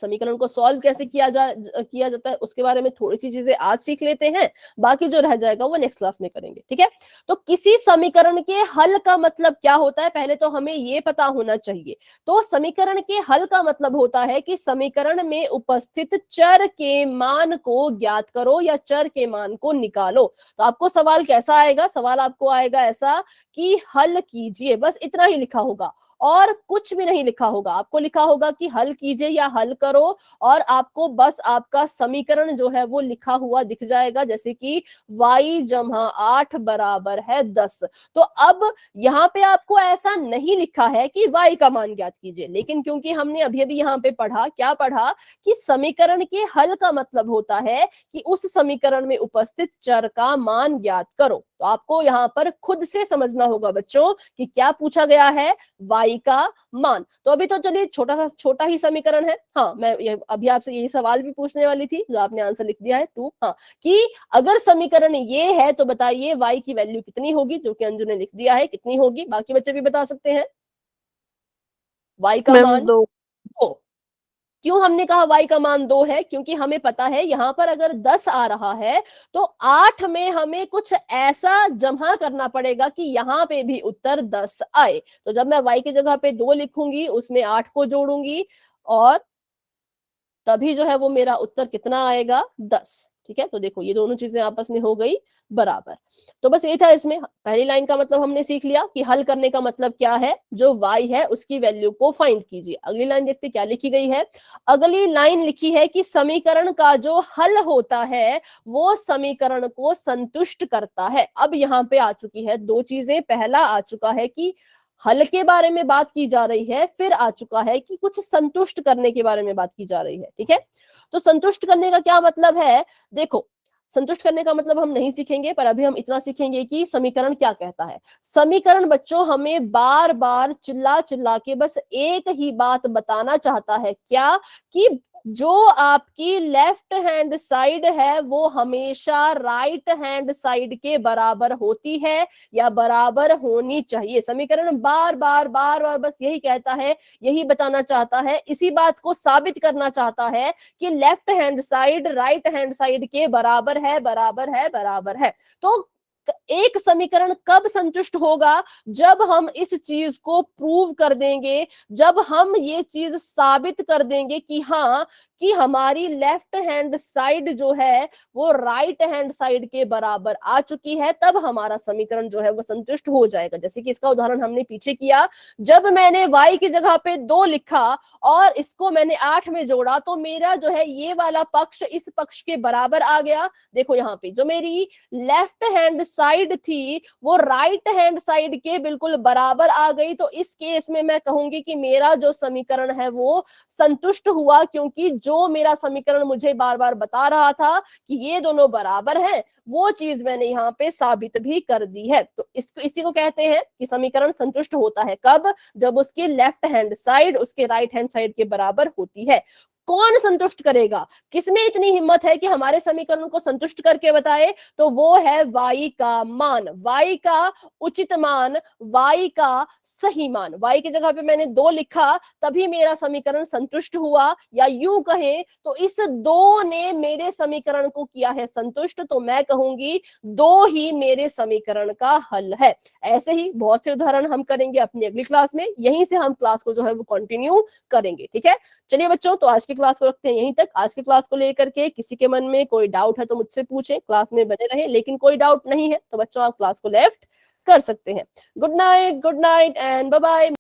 समीकरण को सॉल्व कैसे किया जाता है उसके बारे में थोड़ी सी चीजें आज सीख लेते हैं, बाकी जो रह जाएगा वो नेक्स्ट क्लास में करेंगे। ठीक है, तो किसी समीकरण के हल का मतलब क्या होता है, पहले तो हमें ये पता होना चाहिए। तो समीकरण के हल का मतलब होता है कि समीकरण में उपस्थित चर के मान को ज्ञात करो या चर के मान को निकालो। तो आपको सवाल कैसा आएगा? सवाल आपको आएगा ऐसा कि हल कीजिए, बस इतना ही लिखा होगा और कुछ भी नहीं लिखा होगा। आपको लिखा होगा कि हल कीजिए या हल करो, और आपको बस आपका समीकरण जो है वो लिखा हुआ दिख जाएगा, जैसे कि y जमा 8 बराबर है 10। तो अब यहाँ पे आपको ऐसा नहीं लिखा है कि y का मान ज्ञात कीजिए, लेकिन क्योंकि हमने अभी अभी यहाँ पे पढ़ा, क्या पढ़ा कि समीकरण के हल का मतलब होता है कि उस समीकरण में उपस्थित चर का मान ज्ञात करो। तो आपको यहाँ पर खुद से समझना होगा बच्चों कि क्या पूछा गया है, y का मान। तो अभी तो चलिए छोटा ही समीकरण है। हाँ, मैं अभी आपसे यही सवाल भी पूछने वाली थी, जो आपने आंसर लिख दिया है 2। हाँ, कि अगर समीकरण ये है तो बताइए y की वैल्यू कितनी होगी, जो कि अंजू ने लिख दिया है कितनी होगी। बाकी बच्चे भी बता सकते हैं। y का मान 2। क्यों हमने कहा y का मान 2 है? क्योंकि हमें पता है यहां पर अगर 10 आ रहा है तो 8 में हमें कुछ ऐसा जमा करना पड़ेगा कि यहाँ पे भी उत्तर 10 आए। तो जब मैं y की जगह पे 2 लिखूंगी, उसमें 8 को जोड़ूंगी और तभी जो है वो मेरा उत्तर कितना आएगा, 10। ठीक है, तो देखो ये दोनों चीजें आपस में हो गई बराबर। तो बस ये था इसमें, पहली लाइन का मतलब हमने सीख लिया कि हल करने का मतलब क्या है, जो y है उसकी वैल्यू को फाइंड कीजिए। अगली लाइन देखते क्या लिखी गई है। अगली लाइन लिखी है कि समीकरण का जो हल होता है वो समीकरण को संतुष्ट करता है। अब यहाँ पे आ चुकी है दो चीजें, पहला आ चुका है कि हल के बारे में बात की जा रही है, फिर आ चुका है कि कुछ संतुष्ट करने के बारे में बात की जा रही है। ठीक है, तो संतुष्ट करने का क्या मतलब है, देखो संतुष्ट करने का मतलब हम नहीं सीखेंगे, पर अभी हम इतना सीखेंगे कि समीकरण क्या कहता है। समीकरण बच्चों हमें बार बार चिल्ला चिल्ला के बस एक ही बात बताना चाहता है, क्या, कि जो आपकी लेफ्ट हैंड साइड है वो हमेशा राइट हैंड साइड के बराबर होती है या बराबर होनी चाहिए। समीकरण बार बार बार बार बस यही कहता है, यही बताना चाहता है, इसी बात को साबित करना चाहता है कि left hand side right hand side के बराबर है, बराबर है, बराबर है। तो एक समीकरण कब संतुष्ट होगा, जब हम इस चीज को प्रूव कर देंगे, जब हम ये चीज साबित कर देंगे कि हाँ, कि हमारी लेफ्ट हैंड साइड जो है वो राइट हैंड साइड के बराबर आ चुकी है, तब हमारा समीकरण जो है वो संतुष्ट हो जाएगा। जैसे कि इसका उदाहरण हमने पीछे किया, जब मैंने y की जगह पे 2 लिखा और इसको मैंने 8 में जोड़ा, तो मेरा जो है ये वाला पक्ष इस पक्ष के बराबर आ गया। देखो यहाँ पे जो मेरी लेफ्ट हैंड साइड थी वो राइट हैंड साइड के बिल्कुल बराबर आ गई। तो इस केस में मैं कहूंगी कि मेरा जो समीकरण है वो संतुष्ट हुआ, क्योंकि जो मेरा समीकरण मुझे बार बार बता रहा था कि ये दोनों बराबर हैं, वो चीज मैंने यहाँ पे साबित भी कर दी है। तो इसको इसी को कहते हैं कि समीकरण संतुष्ट होता है कब, जब उसकी लेफ्ट हैंड साइड उसके राइट हैंड साइड के बराबर होती है। कौन संतुष्ट करेगा, किसमें इतनी हिम्मत है कि हमारे समीकरण को संतुष्ट करके बताए, तो वो है y का मान, y का उचित मान, y का सही मान। y की जगह पे मैंने 2 लिखा तभी मेरा समीकरण संतुष्ट हुआ, या यूं कहें तो इस 2 ने मेरे समीकरण को किया है संतुष्ट, तो मैं कहूंगी 2 ही मेरे समीकरण का हल है। ऐसे ही बहुत से उदाहरण हम करेंगे अपनी अगली क्लास में, यहीं से हम क्लास को जो है वो कंटिन्यू करेंगे। ठीक है, चलिए बच्चों, तो आज की क्लास को रखते हैं यहीं तक। आज की क्लास को लेकर के किसी के मन में कोई डाउट है तो मुझसे पूछें, क्लास में बने रहें, लेकिन कोई डाउट नहीं है तो बच्चों आप क्लास को लेफ्ट कर सकते हैं। Good night and bye bye.